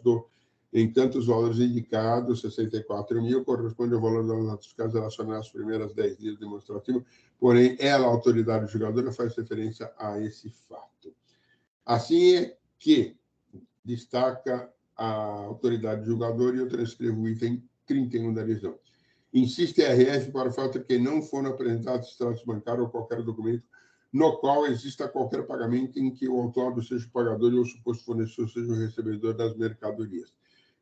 em tanto, os valores indicados, 64 mil, corresponde ao valor das notas fiscais relacionadas às primeiras 10 dias demonstrativos, porém, ela, a autoridade julgadora, faz referência a esse fato. Assim é que destaca a autoridade julgadora, e eu transcrevo o item 31 da decisão. Insiste a RF para o fato de que não foram apresentados extratos bancários ou qualquer documento no qual exista qualquer pagamento em que o autuado seja o pagador e o suposto fornecedor seja o recebedor das mercadorias.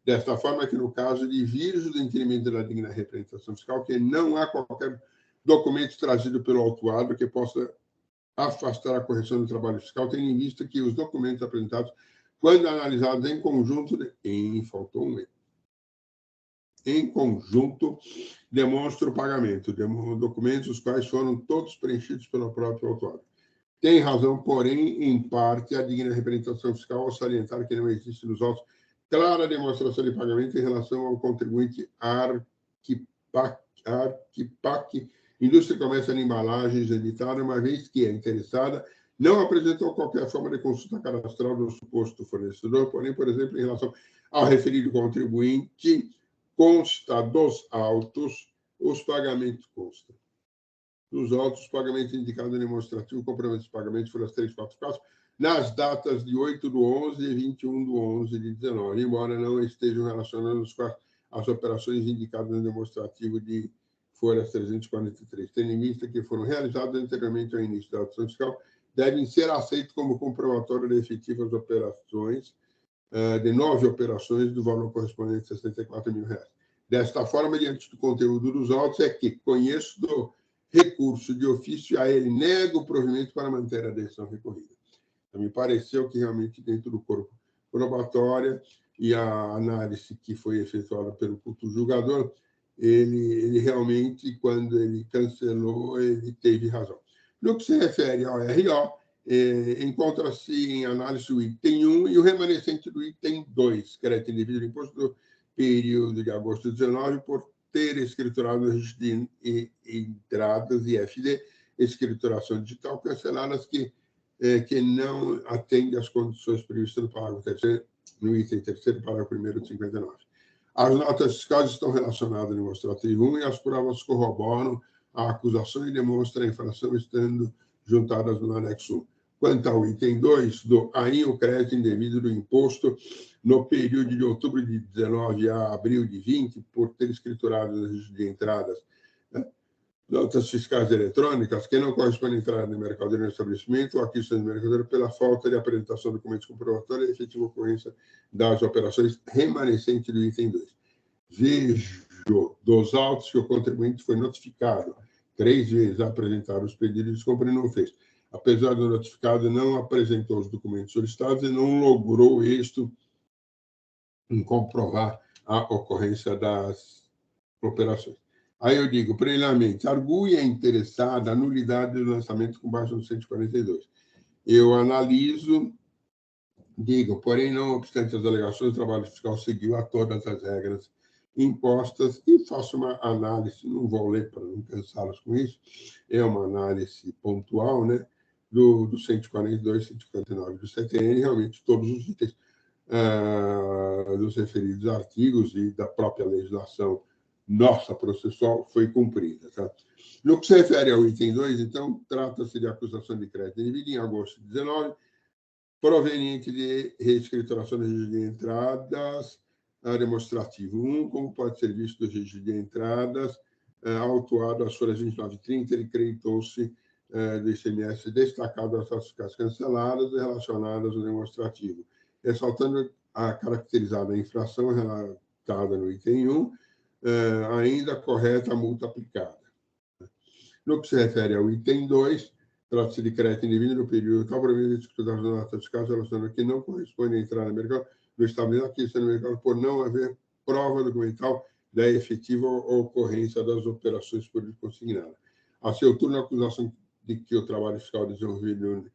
Desta forma, que no caso de vírus do inquirimento da digna representação fiscal, que não há qualquer documento trazido pelo autuado que possa afastar a correção do trabalho fiscal, tendo em vista que os documentos apresentados, quando analisados em conjunto, faltou um erro, em conjunto, demonstram o pagamento, documentos os quais foram todos preenchidos pelo próprio autuado. Tem razão, porém, em parte, a digna representação fiscal ao salientar que não existe nos autos clara demonstração de pagamento em relação ao contribuinte Arquipac, Indústria e Comércio de Embalagens Limitada, uma vez que a interessada não apresentou qualquer forma de consulta cadastral do suposto fornecedor, porém, por exemplo, em relação ao referido contribuinte, consta dos autos, os pagamentos constam. Nos autos, os pagamentos indicados no demonstrativo, comprovante de pagamento foram as 344 casos, nas datas de 8/11 e 21/11 de 19, embora não estejam relacionados com as operações indicadas no demonstrativo de folhas 343, tendo em vista que foram realizadas anteriormente ao início da audição fiscal, devem ser aceitos como comprovatório de efetivas operações, de 9 operações do valor correspondente a R$ 64 mil. Desta forma, diante do conteúdo dos autos, é que conheço do recurso de ofício, a ele nego o provimento para manter a decisão recorrida. Então, me pareceu que realmente dentro do corpo probatório e a análise que foi efetuada pelo culto julgador, ele realmente, quando ele cancelou, ele teve razão. No que se refere ao RO, encontra-se em análise o item 1 e o remanescente do item 2, crédito indevido do imposto do período de agosto de 19, por ter escriturado o registro de entradas e FD, escrituração digital, canceladas que não atende às condições previstas no parágrafo 3º, no item 3º, parágrafo 1º de 59. As notas fiscais estão relacionadas ao demonstrativo 1 e as provas corroboram a acusação e demonstram a infração estando juntadas no anexo 1. Quanto ao item 2, o crédito indevido do imposto no período de outubro de 19 a abril de 20, por ter escriturado o registro de entradas, notas fiscais eletrônicas que não correspondem à entrada de mercadoria no estabelecimento ou aquisição de mercadoria pela falta de apresentação de documentos comprobatórios e efetiva ocorrência das operações remanescentes do item 2. Vejo dos autos que o contribuinte foi notificado 3 vezes a apresentar os pedidos de compra e não fez. Apesar do notificado, não apresentou os documentos solicitados e não logrou êxito em comprovar a ocorrência das operações. Aí eu digo, primeiramente, argue a interessada a nulidade do lançamento com base no 142. Eu analiso, digo, porém, não obstante as alegações, o trabalho fiscal seguiu a todas as regras impostas e faço uma análise, não vou ler para não cansá-los com isso, é uma análise pontual, né, do 142, 159 do CTN, realmente todos os itens dos referidos artigos e da própria legislação nossa processual foi cumprida. Tá? No que se refere ao item 2, então, trata-se de acusação de crédito indevido em agosto de 19, proveniente de reescrituração do registro de entradas demonstrativo 1, como pode ser visto do registro de entradas autuado às folhas 29 e 30, ele creditou-se do ICMS destacado as taxas fiscais canceladas e relacionadas ao demonstrativo, ressaltando a caracterizada infração relatada no item 1, ainda correta a multa aplicada. No que se refere ao item 2, trata-se de crédito indevido no período tal previsto dificuldades das notas fiscais relacionadas que não corresponde à entrada no mercado do estabelecimento aqui no mercado por não haver prova documental da efetiva ocorrência das operações por ele consignada. A seu turno, a acusação de que o trabalho fiscal desenvolvido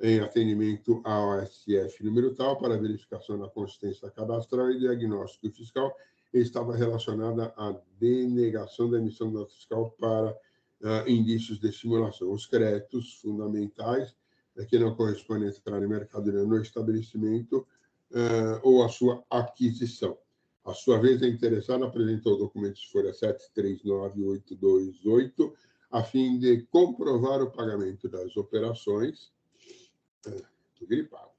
em atendimento ao ASF número tal para verificação da consistência cadastral e diagnóstico fiscal estava relacionada à denegação da emissão da nota fiscal para indícios de simulação. Os créditos fundamentais que não correspondem a entrar em mercadoria no estabelecimento ou a sua aquisição. A sua vez, a interessada apresentou documentos folha 739828 a fim de comprovar o pagamento das operações estou gripado,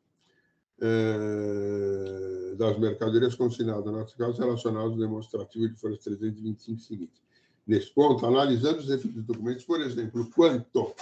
das mercadorias consignadas na nota fiscal relacionadas ao demonstrativo de folhas 325 seguintes. Nesse ponto, analisando os efeitos dos documentos, por exemplo, quanto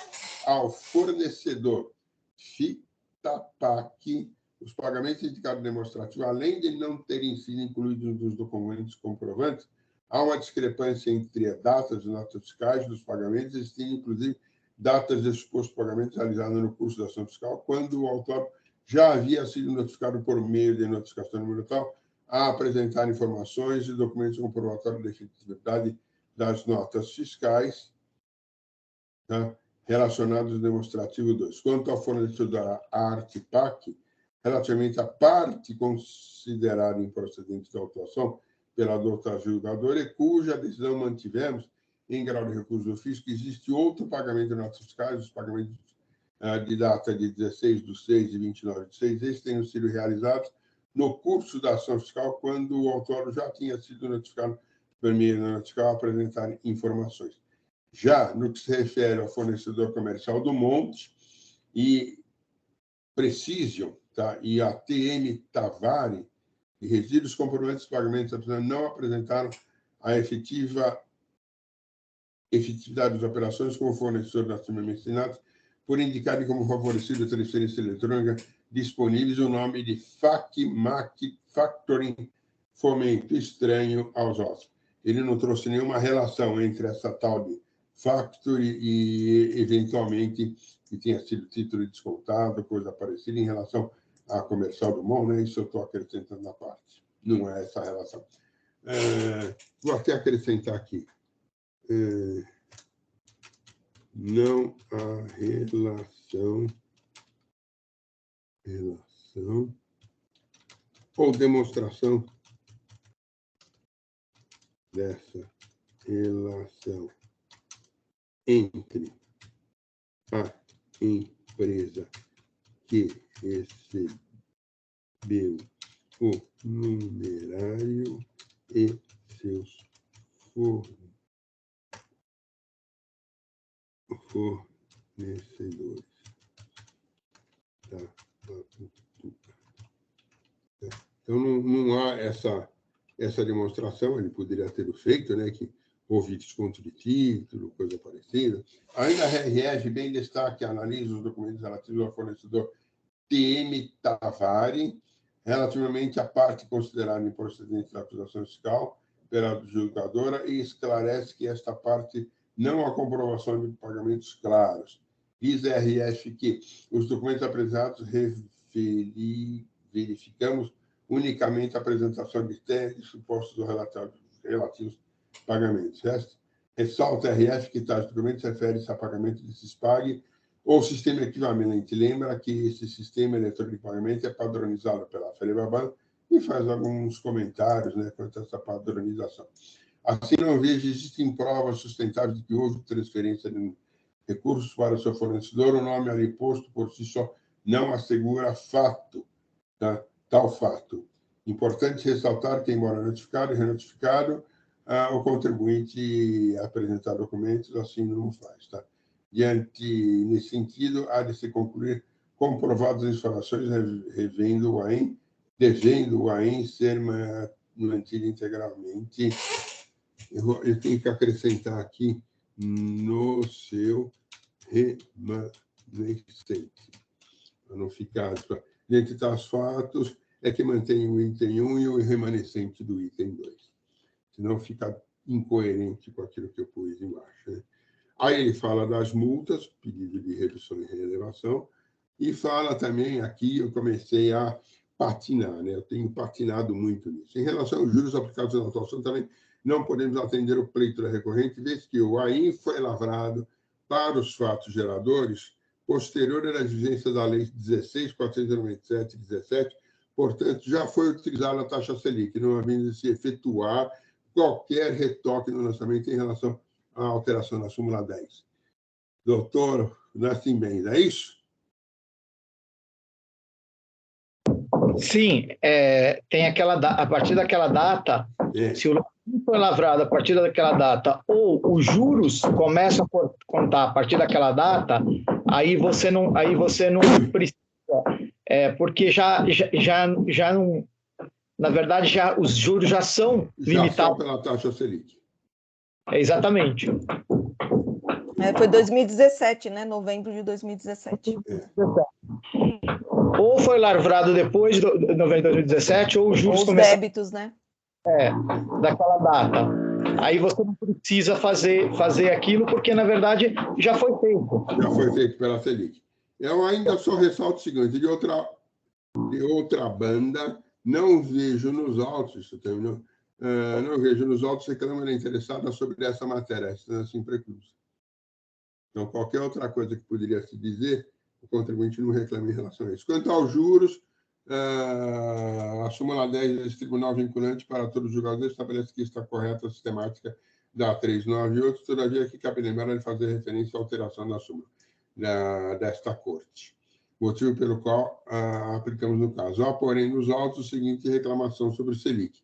ao fornecedor Fitapac, os pagamentos indicados no demonstrativo, além de não terem sido incluídos nos documentos comprovantes, há uma discrepância entre datas e notas fiscais dos pagamentos, existindo, inclusive, datas de suposto pagamento realizado no curso da ação fiscal, quando o autor já havia sido notificado por meio de notificação número tal a apresentar informações e documentos comprobatórios de efetividade das notas fiscais, tá, relacionados ao demonstrativo 2. Quanto ao fornecedor Artipac, relativamente à parte considerada improcedente da autuação pela doutora julgadora e cuja decisão mantivemos em grau de recurso do fisco, existe outro pagamento de notas fiscais, os pagamentos de data de 16/6 e 29/6, esses tenham sido realizados no curso da ação fiscal, quando o autor já tinha sido notificado por meio da nota fiscal a apresentar informações. Já no que se refere ao fornecedor comercial do Monte e Precision, tá, e a TM Tavari, e resíduos comprometidos de pagamentos não apresentaram a efetividade das operações como fornecedor da firma mencionada, por indicarem como favorecido a transferência eletrônica disponíveis o nome de FACMAC Factoring Fomento Estranho aos Ossos. Ele não trouxe nenhuma relação entre essa tal de Factory e, eventualmente, que tinha sido título descontado, coisa parecida, em relação à comercial do MOL, né? Isso eu estou acrescentando na parte. Não é essa a relação. Vou até acrescentar aqui. Não há relação ou demonstração dessa relação entre a empresa que recebeu o numerário e seus fornecedores. Tá. Então, não há essa demonstração, ele poderia ter feito, né, que houve desconto de título, coisa parecida. Ainda a RRF bem destaque analisa os documentos relativos ao fornecedor TM Tavari, relativamente à parte considerada improcedente da acusação fiscal pela julgadora, e esclarece que esta parte não há comprovação de pagamentos claros. Diz a RF que os documentos apresentados verificamos unicamente a apresentação de técnicos supostos relativos pagamentos. Ressalta a RF que tais documentos referem-se a pagamento de CISPAG ou sistema equivalente. Lembra que esse sistema eletrônico de pagamento é padronizado pela Fenebaban e faz alguns comentários, né, quanto a essa padronização. Assim, não vejo, existem provas sustentáveis de que houve transferência de recursos para o seu fornecedor, o nome ali posto por si só não assegura fato, tá? Tal fato. Importante ressaltar que, embora notificado e renotificado, o contribuinte apresentar documentos, assim não faz. Tá? Nesse sentido, há de se concluir comprovadas as informações devendo o AEM ser mantido integralmente. Eu tenho que acrescentar aqui no seu remanescente, para não ficar... Dentre tais fatos, é que mantém o item 1 e o remanescente do item 2. Senão fica incoerente com aquilo que eu pus embaixo. Né? Aí ele fala das multas, pedido de redução e relevação, e fala também aqui, eu comecei a patinar, né? Eu tenho patinado muito nisso. Em relação aos juros aplicados na atuação, também não podemos atender o pleito da recorrente, vez que o AIM foi lavrado para os fatos geradores posterior à vigência da Lei 16.497/17, portanto, já foi utilizada a taxa Selic, não havendo de se efetuar qualquer retoque no lançamento em relação à alteração da súmula 10. Doutor Nassim Bens, é isso? Sim, tem a partir daquela data, se o lançamento foi lavrado a partir daquela data ou os juros começam a contar a partir daquela data, aí você não precisa, porque já não, na verdade, os juros já são limitados. Já são pela taxa Selic. Exatamente. Foi 2017, né? Novembro de 2017. Ou foi lavrado depois de novembro de 2017, ou os juros começaram... Os débitos, né? Daquela data. Aí você não precisa fazer aquilo, porque, na verdade, já foi feito. Já foi feito pela Selic. Eu ainda só ressalto o seguinte, de outra banda, não vejo nos autos, não vejo nos autos reclamando interessada sobre essa matéria, assim preclusa. Então, qualquer outra coisa que poderia se dizer, o contribuinte não reclama em relação a isso. Quanto aos juros, a súmula 10 desse tribunal vinculante para todos os julgadores estabelece que está correta a sistemática da 398, todavia que cabe lembrar de fazer referência à alteração da súmula desta corte. Motivo pelo qual aplicamos no caso. Há, porém, nos autos, o seguinte reclamação sobre Selic.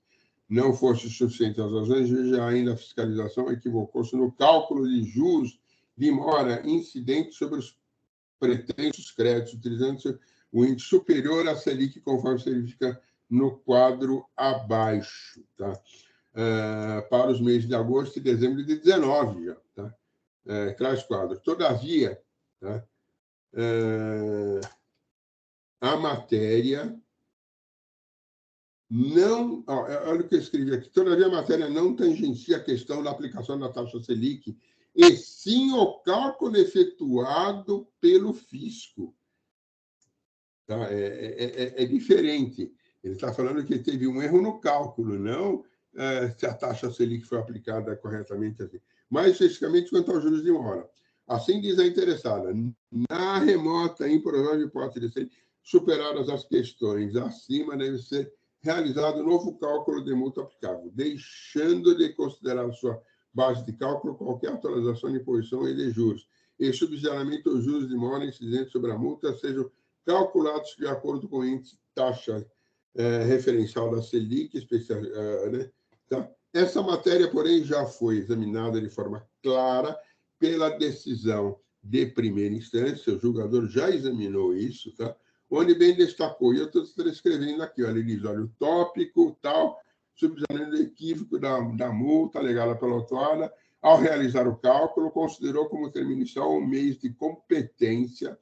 Não fosse suficiente as razões, veja ainda a fiscalização equivocou-se no cálculo de juros de mora incidente sobre os pretensos créditos, utilizando o índice superior à Selic, conforme se verifica no quadro abaixo, tá? Para os meses de agosto e dezembro de 19, já, tá? Traz quadro. Todavia, tá? A matéria não... olha o que eu escrevi aqui. Todavia, a matéria não tangencia a questão da aplicação da taxa Selic, e sim o cálculo efetuado pelo fisco. Tá? É diferente. Ele está falando que teve um erro no cálculo, não se a taxa Selic foi aplicada corretamente. Assim. Mais especificamente quanto aos juros de mora. Assim diz a interessada, na remota e improvável hipótese de serem superadas as questões acima, deve ser realizado novo cálculo de multa aplicável, deixando de considerar sua base de cálculo qualquer atualização de posição e de juros. E, subsidiariamente, os juros de mora incidentes sobre a multa sejam calculados de acordo com o índice taxa referencial da Selic, né? Tá? Essa matéria, porém, já foi examinada de forma clara pela decisão de primeira instância, o julgador já examinou isso, tá? Onde bem destacou, e eu estou escrevendo aqui, olha, ele diz, olha, o tópico, tal, subsidiando o equívoco da multa alegada pela autuada, ao realizar o cálculo, considerou como termo inicial um mês de competência,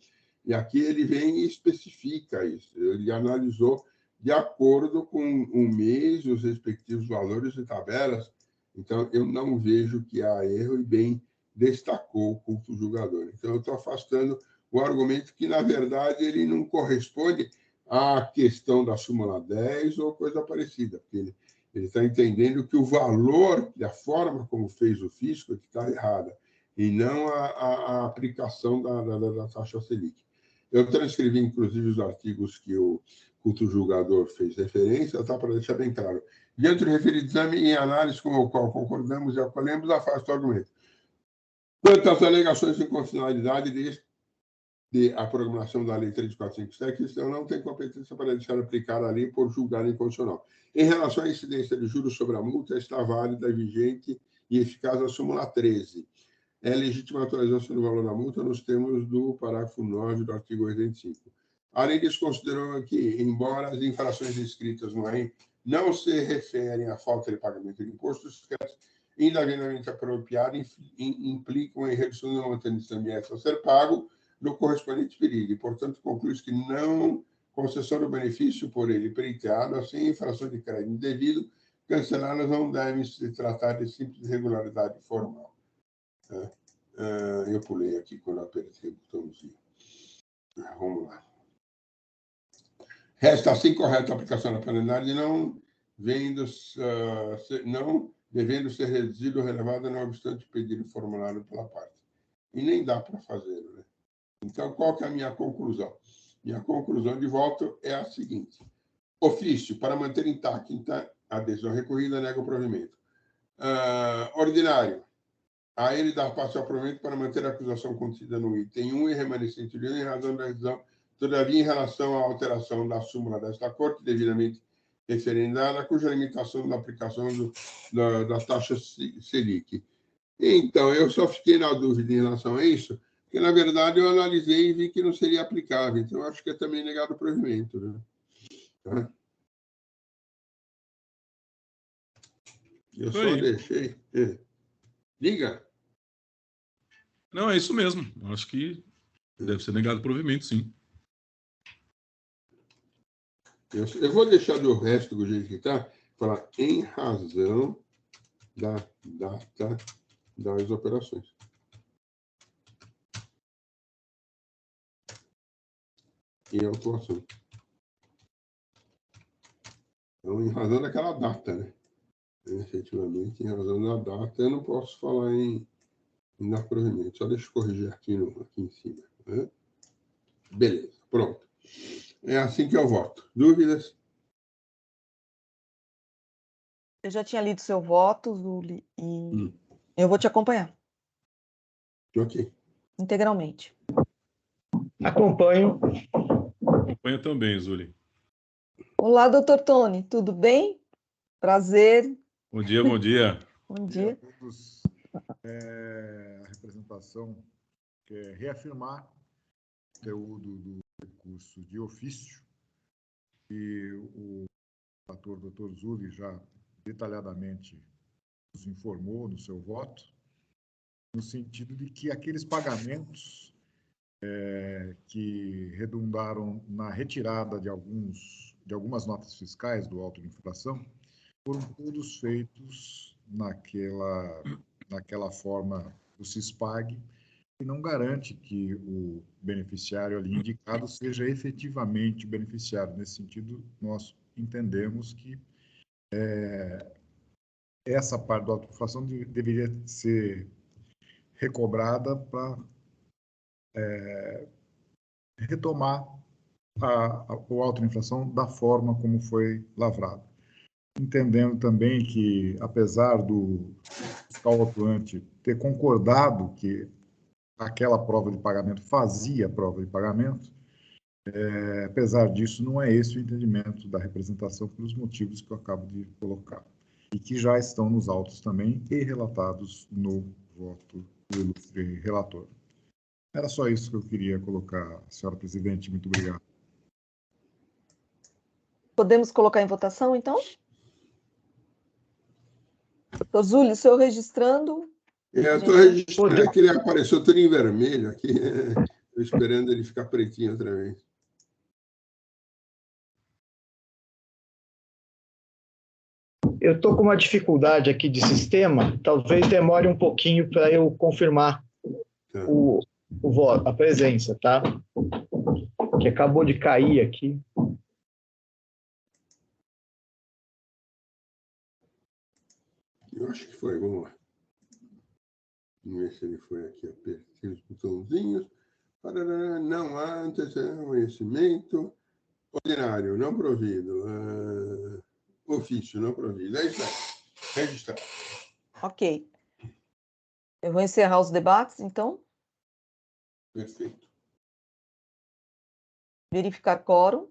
e aqui ele vem e especifica isso, ele analisou de acordo com um mês, os respectivos valores e tabelas, então eu não vejo que há erro e bem destacou o culto julgador. Então eu estou afastando o argumento que, na verdade, ele não corresponde à questão da súmula 10 ou coisa parecida, porque ele está entendendo que o valor e a forma como fez o fisco está errada, e não a aplicação da taxa Selic. Eu transcrevi, inclusive, os artigos que o culto julgador fez referência, tá, para deixar bem claro. Diante do referido exame, em análise com o qual concordamos e acolhemos, afasta o argumento. Quanto às alegações de inconstitucionalidade de a programação da Lei 3457, que Cristão não tem competência para deixar aplicar a lei por julgar inconstitucional. Em relação à incidência de juros sobre a multa, está válida, vigente e eficaz a súmula 13. É legítima a atualização do valor da multa nos termos do parágrafo 9 do artigo 85. Além disso, considerou que, embora as infrações inscritas no AIM não se referem à falta de pagamento de impostos, indevidamente apropriado implicam em redução do montante de ICMS a ser pago no correspondente período, e, portanto, conclui-se que não concessão do benefício por ele pleiteado, assim, infração de crédito indevido, canceladas não devem se tratar de simples irregularidade formal. Eu pulei aqui quando apertei o botãozinho. Vamos lá. Resta assim correta a aplicação da penalidade, não devendo ser reduzido ou relevado, não obstante o pedido formulado pela parte. E nem dá para fazer, né? Então, qual que é a minha conclusão? Minha conclusão de voto é a seguinte. Ofício, para manter intacta a decisão recorrida, nega o provimento. Ordinário, a ele dá passo ao provimento para manter a acusação contida no item 1 e remanescente de 1, em razão da decisão, todavia, em relação à alteração da súmula desta Corte, devidamente referendada, cuja limitação da aplicação da taxa Selic. Então, eu só fiquei na dúvida em relação a isso, porque, na verdade, eu analisei e vi que não seria aplicável. Então, acho que é também negado o provimento, né? Tá? Eu só deixei... Diga. Não, é isso mesmo. Eu acho que deve ser negado o provimento, sim. Eu vou deixar do resto do jeito que está, falar em razão da data das operações. E autuação. Então, em razão daquela data, né? Efetivamente, em razão da data, eu não posso falar em provimento. Só deixa eu corrigir aqui em cima. Né? Beleza, pronto. É assim que eu voto. Dúvidas? Eu já tinha lido seu voto, Zuli, e eu vou te acompanhar. Ok. Integralmente. Acompanho. Acompanho também, Zuli. Olá, doutor Tony, tudo bem? Prazer. Bom dia, bom dia. Bom dia. A todos. A representação quer reafirmar o conteúdo do recurso de ofício e o relator doutor Zuli já detalhadamente nos informou no seu voto, no sentido de que aqueles pagamentos que redundaram na retirada de algumas notas fiscais do auto de infração foram todos feitos naquela forma do CISPAG, que não garante que o beneficiário ali indicado seja efetivamente beneficiário. Nesse sentido, nós entendemos que essa parte da auto-inflação deveria ser recobrada para retomar a auto-inflação da forma como foi lavrado. Entendendo também que, apesar do fiscal atuante ter concordado que aquela prova de pagamento fazia a prova de pagamento, apesar disso, não é esse o entendimento da representação pelos motivos que eu acabo de colocar, e que já estão nos autos também e relatados no voto do ilustre relator. Era só isso que eu queria colocar, senhora presidente. Muito obrigado. Podemos colocar em votação, então? Doutor Zuli, o senhor registrando? Eu estou registrando aqui, ele apareceu tudo em vermelho aqui. Estou esperando ele ficar pretinho outra vez. Eu estou com uma dificuldade aqui de sistema, talvez demore um pouquinho para eu confirmar o voto, a presença, tá? Que acabou de cair aqui. Eu acho que foi, vamos lá. Vamos ver se ele foi aqui, apertei os botãozinhos. Não há antecedente conhecimento ordinário, não provido. Ofício, não provido. É isso aí. Registrar. Ok. Eu vou encerrar os debates, então. Perfeito. Verificar quórum.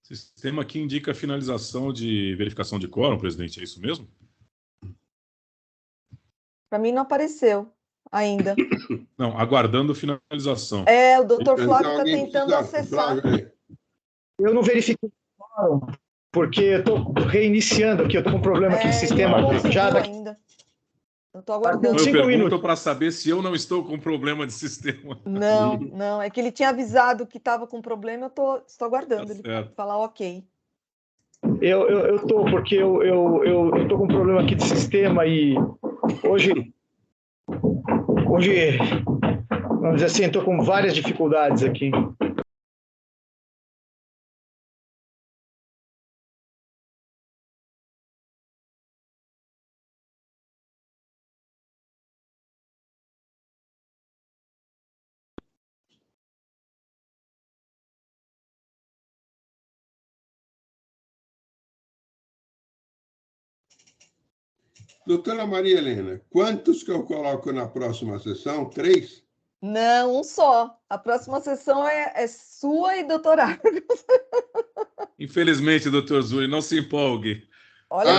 O sistema aqui indica a finalização de verificação de quórum, presidente, é isso mesmo? Para mim não apareceu ainda. Não, aguardando finalização. O doutor Flávio está tentando acessar. Eu não verifiquei o quórum, porque eu estou reiniciando aqui, eu estou com um problema aqui no sistema. Não já ainda. Eu estou aguardando. Eu pergunto para saber se eu não estou com problema de sistema. Não, é que ele tinha avisado que estava com problema, eu estou aguardando ele falar ok. Eu estou, porque eu estou com um problema aqui de sistema e hoje, vamos dizer assim, estou com várias dificuldades aqui. Doutora Maria Helena, quantos que eu coloco na próxima sessão? 3? Não, um só. A próxima sessão é sua e doutor Argos. Infelizmente, doutor Zuri, não se empolgue. Olha,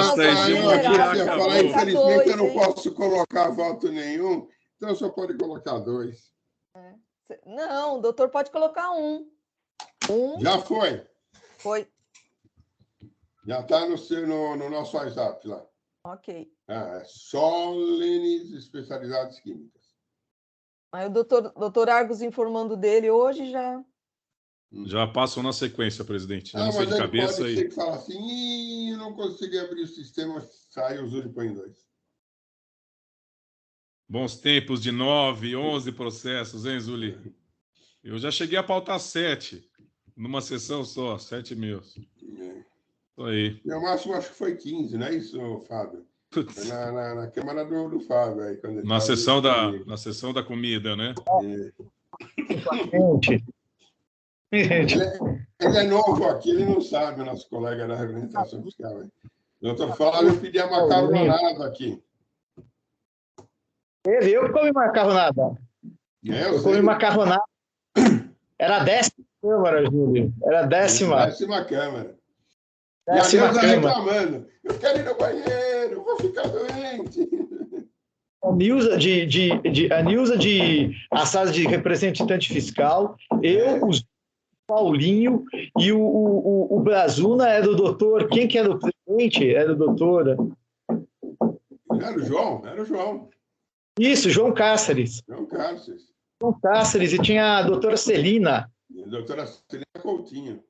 infelizmente eu não posso colocar voto nenhum, então só pode colocar 2. Não, o doutor pode colocar um. Já foi. Foi. Já está no nosso WhatsApp lá. Ok. Solenes especialidades químicas. Aí o doutor Argos informando dele hoje já... Já passam na sequência, presidente. Já não sei de cabeça aí. Pode ser que fala assim, eu não consegui abrir o sistema, sai o Zuri põe 2. Bons tempos de 9, 11 processos, hein, Zuli? Eu já cheguei a pautar 7, numa sessão só, 7 meus. Isso aí. Meu máximo acho que foi 15, não é isso, Fábio? Na Câmara do Fábio. Aí, quando na sessão da comida, né? Ele é novo aqui, ele não sabe, nosso colega da representação fiscal. Doutor Flávio, eu pedi a macarronada aqui. Eu comi macarronada. Eu comi macarronada. Era a 10ª Câmara, Júlio. Era a 10ª. 10ª Câmara. E a Neuza reclamando. Eu quero ir no banheiro, vou ficar doente. A Nilza de assado de representante fiscal, eu, os Paulinho, e o Brazuna era o doutor. Quem que era o presidente? Era o doutor. Era o João, era o João. Isso, João Cáceres. João Cáceres. João Cáceres, e tinha a doutora Celina. E a doutora Celina Coutinho.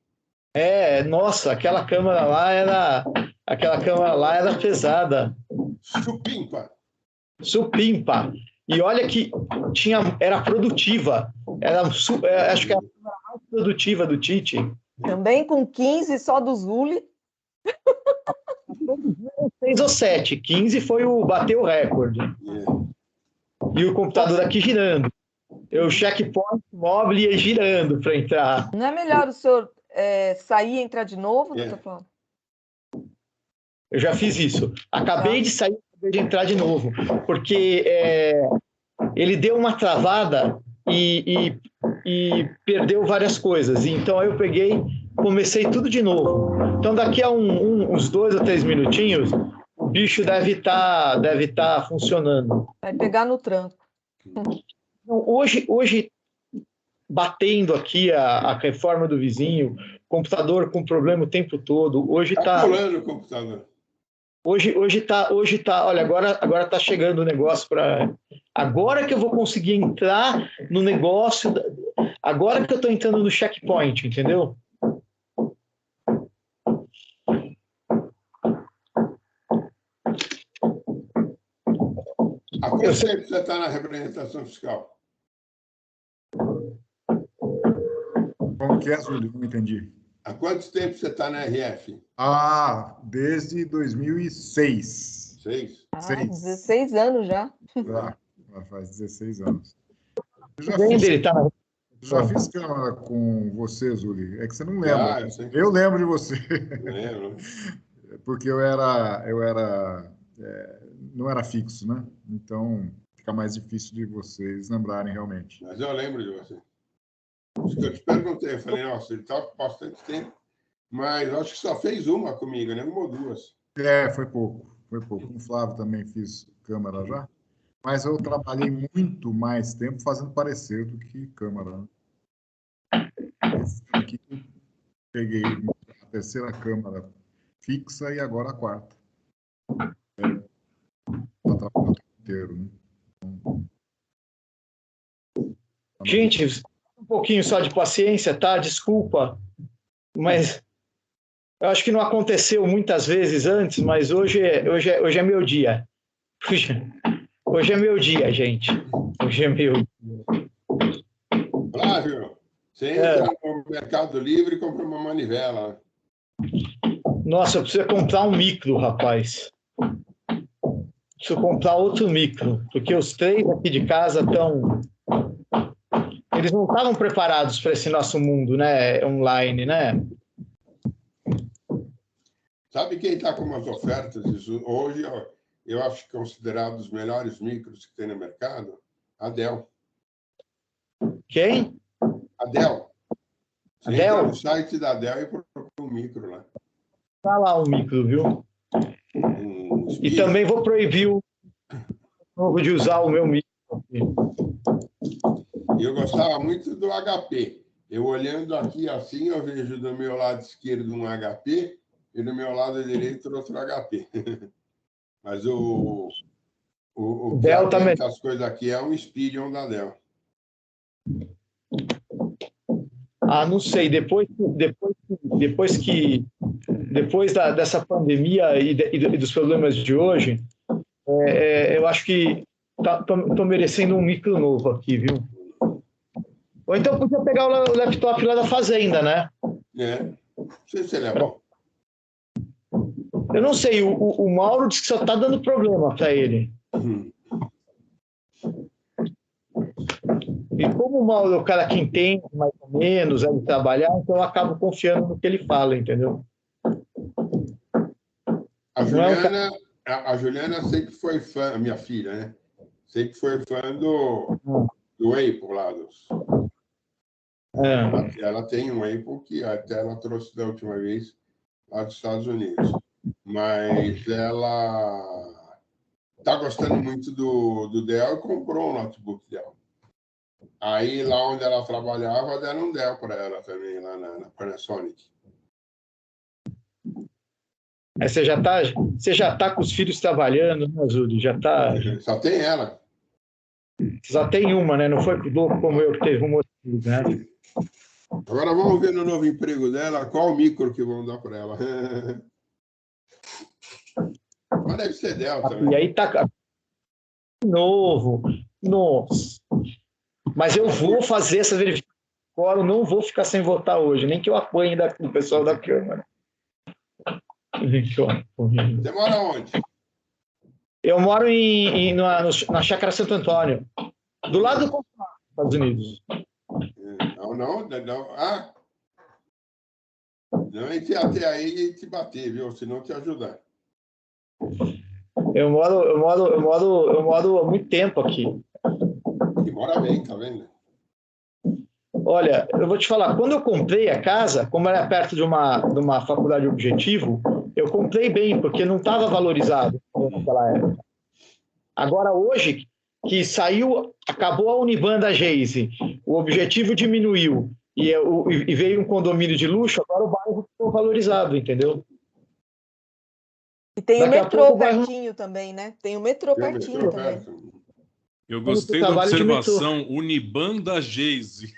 Nossa, aquela câmara lá era pesada. Supimpa. E olha que era produtiva. Acho que era a câmara mais produtiva do Tite. Também com 15 só do Zuli. 6 ou 7. 15 foi bateu o recorde. E o computador aqui girando. O checkpoint móvel ia girando para entrar. Não é melhor o senhor sair e entrar de novo, doutor Flávio? Eu já fiz isso. Acabei de sair, acabei de entrar de novo. Porque ele deu uma travada e perdeu várias coisas. Então, aí eu comecei tudo de novo. Então, daqui a uns 2 ou 3 minutinhos, o bicho deve tá funcionando. Vai pegar no tranco. Hoje batendo aqui a reforma do vizinho, computador com problema o tempo todo. Hoje tá pulando o computador. Hoje tá, olha, agora tá chegando o negócio para agora que eu vou conseguir entrar no negócio, agora que eu tô entrando no checkpoint, entendeu? Há quanto tempo você está na representação fiscal? Como que é, Júlio? Não entendi. Há quanto tempo você está na RF? Desde 2006. 6? 16 anos já. Já faz 16 anos. Já fiz câmara com você, Zuli. É que você não lembra. Eu lembro de você. Lembro. Porque não era fixo, né? Então fica mais difícil de vocês lembrarem realmente. Mas eu lembro de você. Acho que eu te perguntei, eu falei, nossa, ele está com bastante tempo, mas eu acho que só fez uma comigo, né? 1 ou 2. Foi pouco. Com o Flávio também fiz câmara já, mas eu trabalhei muito mais tempo fazendo parecer do que câmara. Né? Esse aqui eu peguei a 3ª câmara fixa e agora a 4ª. Para trabalhar o tempo inteiro, né? Gente, um pouquinho só de paciência, tá? Desculpa, mas eu acho que não aconteceu muitas vezes antes, mas hoje é meu dia. Hoje é meu dia, gente. Hoje é meu dia. Flávio, você entra no Mercado Livre e compra uma manivela. Nossa, eu preciso comprar um micro, rapaz. Preciso comprar outro micro, porque os 3 aqui de casa estão... Eles não estavam preparados para esse nosso mundo, né? Online, né? Sabe quem está com umas ofertas? Hoje, eu acho que considerado os melhores micros que tem no mercado, a Dell. Quem? A Dell. Você entra no site da Dell e procura um micro lá. Tá lá o micro, viu? E também vou proibir de usar o meu micro. Eu gostava muito do HP. Eu olhando aqui assim, eu vejo do meu lado esquerdo um HP e do meu lado direito outro HP. Mas o Dell também. As coisas aqui é um Spirion da Dell. Não sei. Depois dessa pandemia e dos problemas de hoje, eu acho que tô merecendo um micro novo aqui, viu? Ou então podia pegar o laptop lá da fazenda, né? Não sei se ele é bom. Eu não sei, o Mauro disse que só está dando problema para ele. E como o Mauro é o cara que entende mais ou menos de trabalhar, então eu acabo confiando no que ele fala, entendeu? A Juliana sempre foi fã, a minha filha, né? Sempre foi fã do Apple lá. Ela tem um Apple que até ela trouxe da última vez lá dos Estados Unidos. Mas ela está gostando muito do Dell e comprou um notebook Dell. Aí, lá onde ela trabalhava, deram um Dell para ela também, lá na Panasonic. Aí você já tá com os filhos trabalhando, né, Júlio? Já tá. Só tem ela. Só tem uma, né? Não foi louco como eu que teve um motivo, né? Agora vamos ver no novo emprego dela qual micro que vão dar para ela. Mas deve ser Dell também. E aí tá novo. Nossa. Mas eu vou fazer essa verificação. Eu não vou ficar sem votar hoje, nem que eu apanhe do pessoal da Câmara. Você mora onde? Eu moro na Chácara Santo Antônio, do lado do consulado dos Estados Unidos. Não. Ah! Não, a gente ia até aí e te bater, viu? Senão te ajudar. Eu moro há muito tempo aqui. E mora bem, tá vendo? Olha, eu vou te falar, quando eu comprei a casa, como era perto de uma faculdade objetivo, eu comprei bem, porque não estava valorizado naquela época. Agora, hoje, que acabou a Uniban da Geise, o objetivo diminuiu e veio um condomínio de luxo, agora o bairro ficou valorizado, entendeu? E tem o metrô pertinho também, né? Tem o metrô pertinho também. Eu gostei da observação, Uniban da Geise.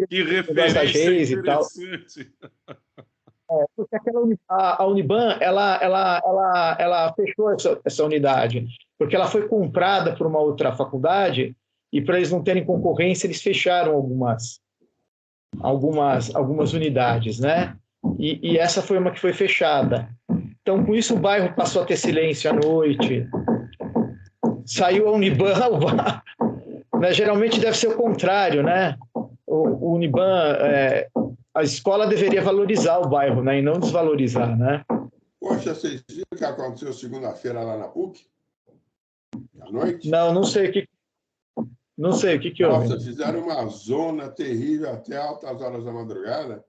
Que referência interessante. Porque a Uniban, ela fechou essa unidade, porque ela foi comprada por uma outra faculdade e para eles não terem concorrência, eles fecharam algumas unidades, né? E essa foi uma que foi fechada. Então, com isso, o bairro passou a ter silêncio à noite. Saiu a Uniban, né? Geralmente deve ser o contrário, né? O Uniban, a escola deveria valorizar o bairro, né? E não desvalorizar, né? Poxa, vocês viram o que aconteceu segunda-feira lá na PUC? À noite? Não sei o que houve. Nossa, fizeram uma zona terrível até altas horas da madrugada,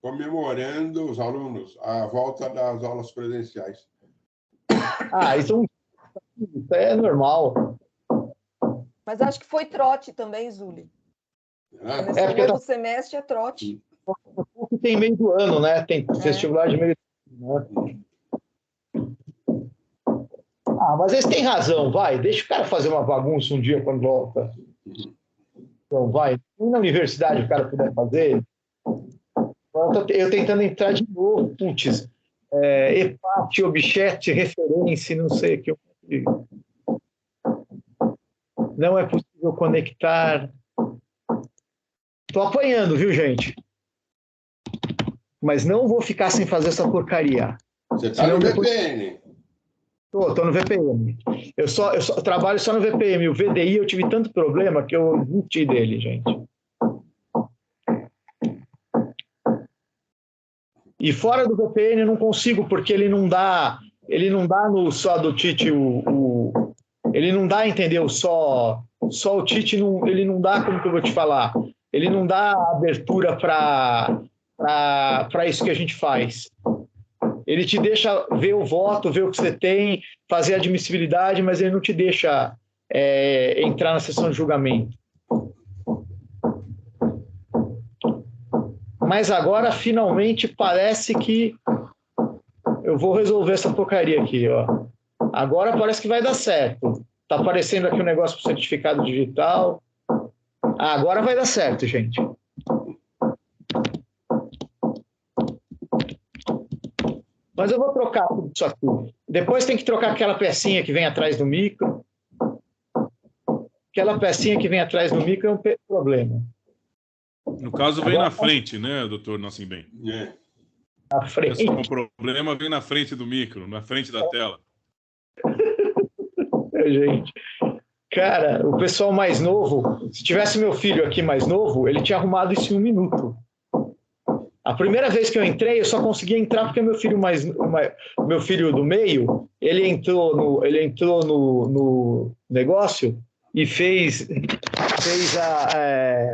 comemorando os alunos a volta das aulas presenciais. Isso é normal. Mas acho que foi trote também, Zuli. Começou o novo semestre é trote. Tem meio do ano, né? Tem vestibular de meio do ano. Né? Mas eles têm razão, vai. Deixa o cara fazer uma bagunça um dia quando volta. Então, vai. E na universidade o cara puder fazer. Eu tentando entrar de novo. Putz. EPAT, objeto, referência, não sei o que eu consigo. Não é possível conectar. Estou apanhando, viu, gente? Mas não vou ficar sem fazer essa porcaria. Você está no VPN? Estou no VPN. Eu trabalho só no VPN. O VDI eu tive tanto problema que eu menti dele, gente. E fora do VPN eu não consigo, porque ele não dá no só do Tite ele não dá, entendeu? Só o Tite ele não dá, como que eu vou te falar? Ele não dá abertura para isso que a gente faz. Ele te deixa ver o voto, ver o que você tem, fazer a admissibilidade, mas ele não te deixa entrar na sessão de julgamento. Mas agora, finalmente, parece que eu vou resolver essa porcaria aqui, ó. Agora parece que vai dar certo. Está aparecendo aqui um negócio para certificado digital. Agora vai dar certo, gente. Mas eu vou trocar tudo isso aqui. Depois tem que trocar aquela pecinha que vem atrás do micro. Aquela pecinha que vem atrás do micro é um problema. No caso, vem na frente, né, doutor Nascimento? Na frente. O problema vem na frente do micro, na frente da tela. Gente, cara, o pessoal mais novo, se tivesse meu filho aqui mais novo, ele tinha arrumado isso em 1 minuto. A primeira vez que eu entrei, eu só conseguia entrar porque meu filho do meio, ele entrou no negócio e fez a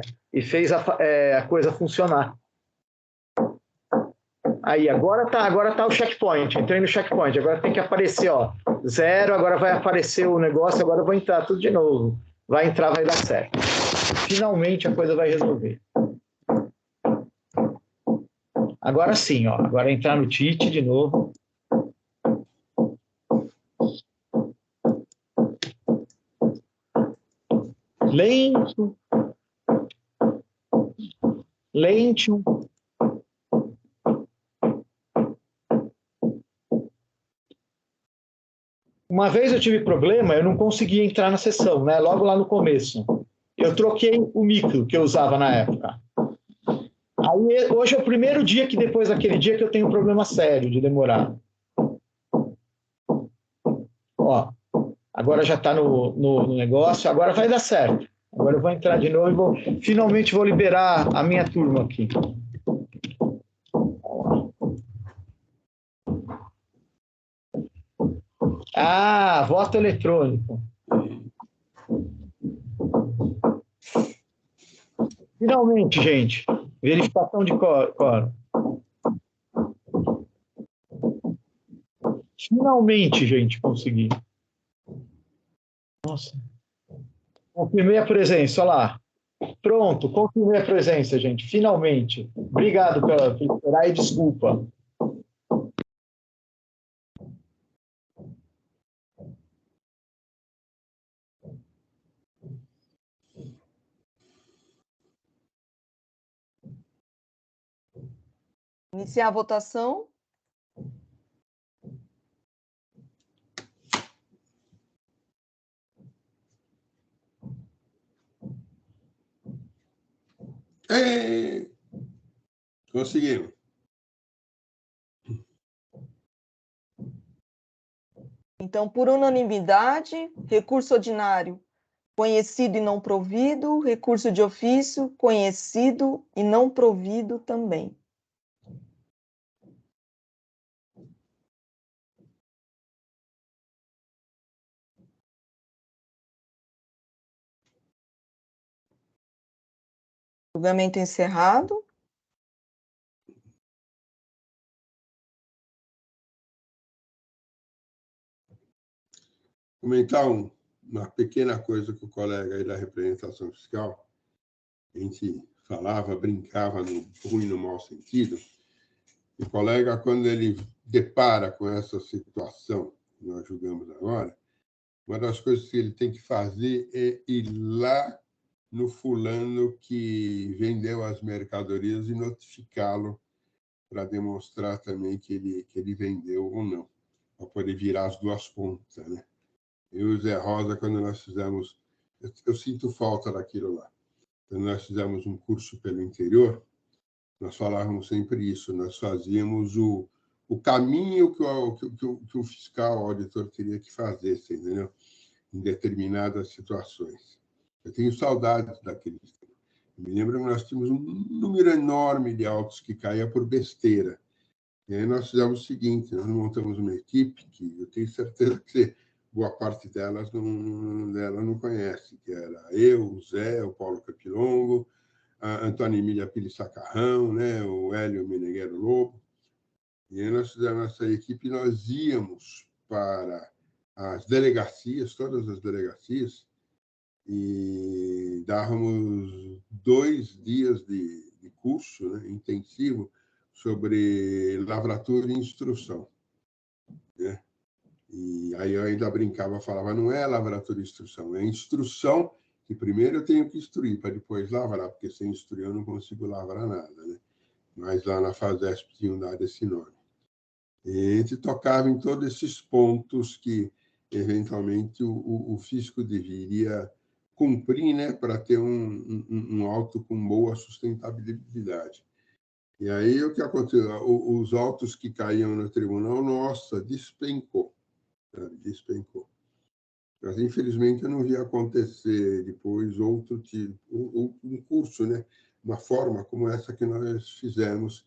coisa funcionar. Aí, agora tá o checkpoint. Entrei no checkpoint. Agora tem que aparecer, ó, 0. Agora vai aparecer o negócio. Agora eu vou entrar tudo de novo. vai entrar, vai dar certo. Finalmente a coisa vai resolver. Agora sim, ó. Agora entrar no Tite de novo. Lento. Lento. Uma vez eu tive problema, eu não conseguia entrar na sessão, né? Logo lá no começo. Eu troquei o micro que eu usava na época. Aí, hoje é o primeiro dia que, depois daquele dia, que eu tenho um problema sério de demorar. Ó, agora já está no negócio, agora vai dar certo. Agora eu vou entrar de novo e finalmente vou liberar a minha turma aqui. Ah, voto eletrônico. Finalmente, gente. Verificação de quórum. Finalmente, gente, consegui. Nossa. Confirmei a presença, olha lá. Pronto, confirmei a presença, gente. Finalmente. Obrigado por esperar e desculpa. Iniciar a votação. Conseguimos. Então, por unanimidade, recurso ordinário conhecido e não provido, recurso de ofício conhecido e não provido também. Julgamento encerrado. Comentar uma pequena coisa com o colega aí da representação fiscal. A gente falava, brincava no ruim e no mau sentido. O colega, quando ele depara com essa situação que nós julgamos agora, uma das coisas que ele tem que fazer é ir lá no fulano que vendeu as mercadorias e notificá-lo para demonstrar também que ele vendeu ou não, para poder virar as duas pontas, né? Eu e o Zé Rosa, quando nós fizemos... Eu sinto falta daquilo lá. Quando nós fizemos um curso pelo interior, nós falávamos sempre isso, nós fazíamos o caminho que o fiscal, o auditor, teria que fazer, você entendeu? Em determinadas situações. Eu tenho saudades daquele tempo. Me lembro que nós tínhamos um número enorme de autos que caía por besteira. E aí nós fizemos o seguinte, nós montamos uma equipe que eu tenho certeza que boa parte delas não conhece, que era eu, o Zé, o Paulo Capilongo, a Antônia Emília Pires Sacarrão, né, o Hélio Meneghero Lobo. E aí nós fizemos essa equipe e nós íamos para as delegacias, todas as delegacias, e dávamos 2 dias de curso, né, intensivo sobre lavratura e instrução, né? E aí eu ainda brincava, falava, não é lavratura e instrução, é instrução que primeiro eu tenho que instruir para depois lavrar, porque sem instruir eu não consigo lavrar nada, né? Mas lá na FASESP tinham dado esse nome. E a gente tocava em todos esses pontos que, eventualmente, o fisco deveria cumprir, né, para ter um auto com boa sustentabilidade. E aí o que aconteceu? Os autos que caíam no tribunal, nossa, despencou. Despencou. Mas, infelizmente, eu não vi acontecer depois outro tipo, um curso, né? Uma forma como essa que nós fizemos,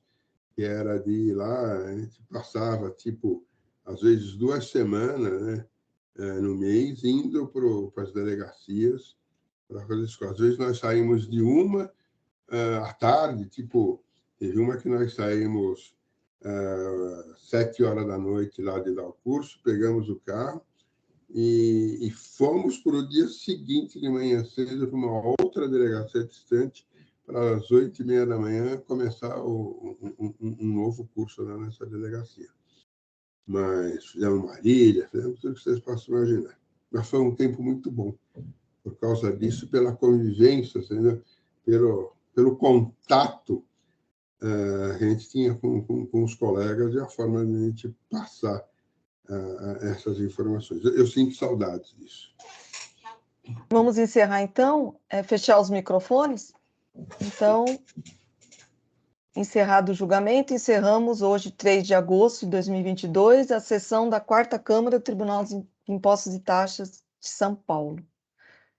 que era de ir lá, a gente passava, tipo, às vezes 2 semanas, né, no mês, indo para as delegacias para fazer isso. Às vezes nós saímos de uma à tarde, tipo, teve uma que nós saímos 7 horas da noite lá de dar o curso, pegamos o carro, e fomos para o dia seguinte, de manhã cedo, para uma outra delegacia distante, para as 8h30 da manhã começar um novo curso lá nessa delegacia. Mas fizemos Marília, fizemos tudo que vocês possam imaginar. Mas foi um tempo muito bom, por causa disso, pela convivência, entendeu? Pelo contato a gente tinha com os colegas e a forma de a gente passar essas informações. Eu sinto saudades disso. Vamos encerrar, então, fechar os microfones? Então, encerrado o julgamento, encerramos hoje, 3 de agosto de 2022, a sessão da 4ª Câmara do Tribunal de Impostos e Taxas de São Paulo.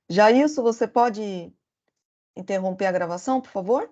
Jailson, você pode interromper a gravação, por favor?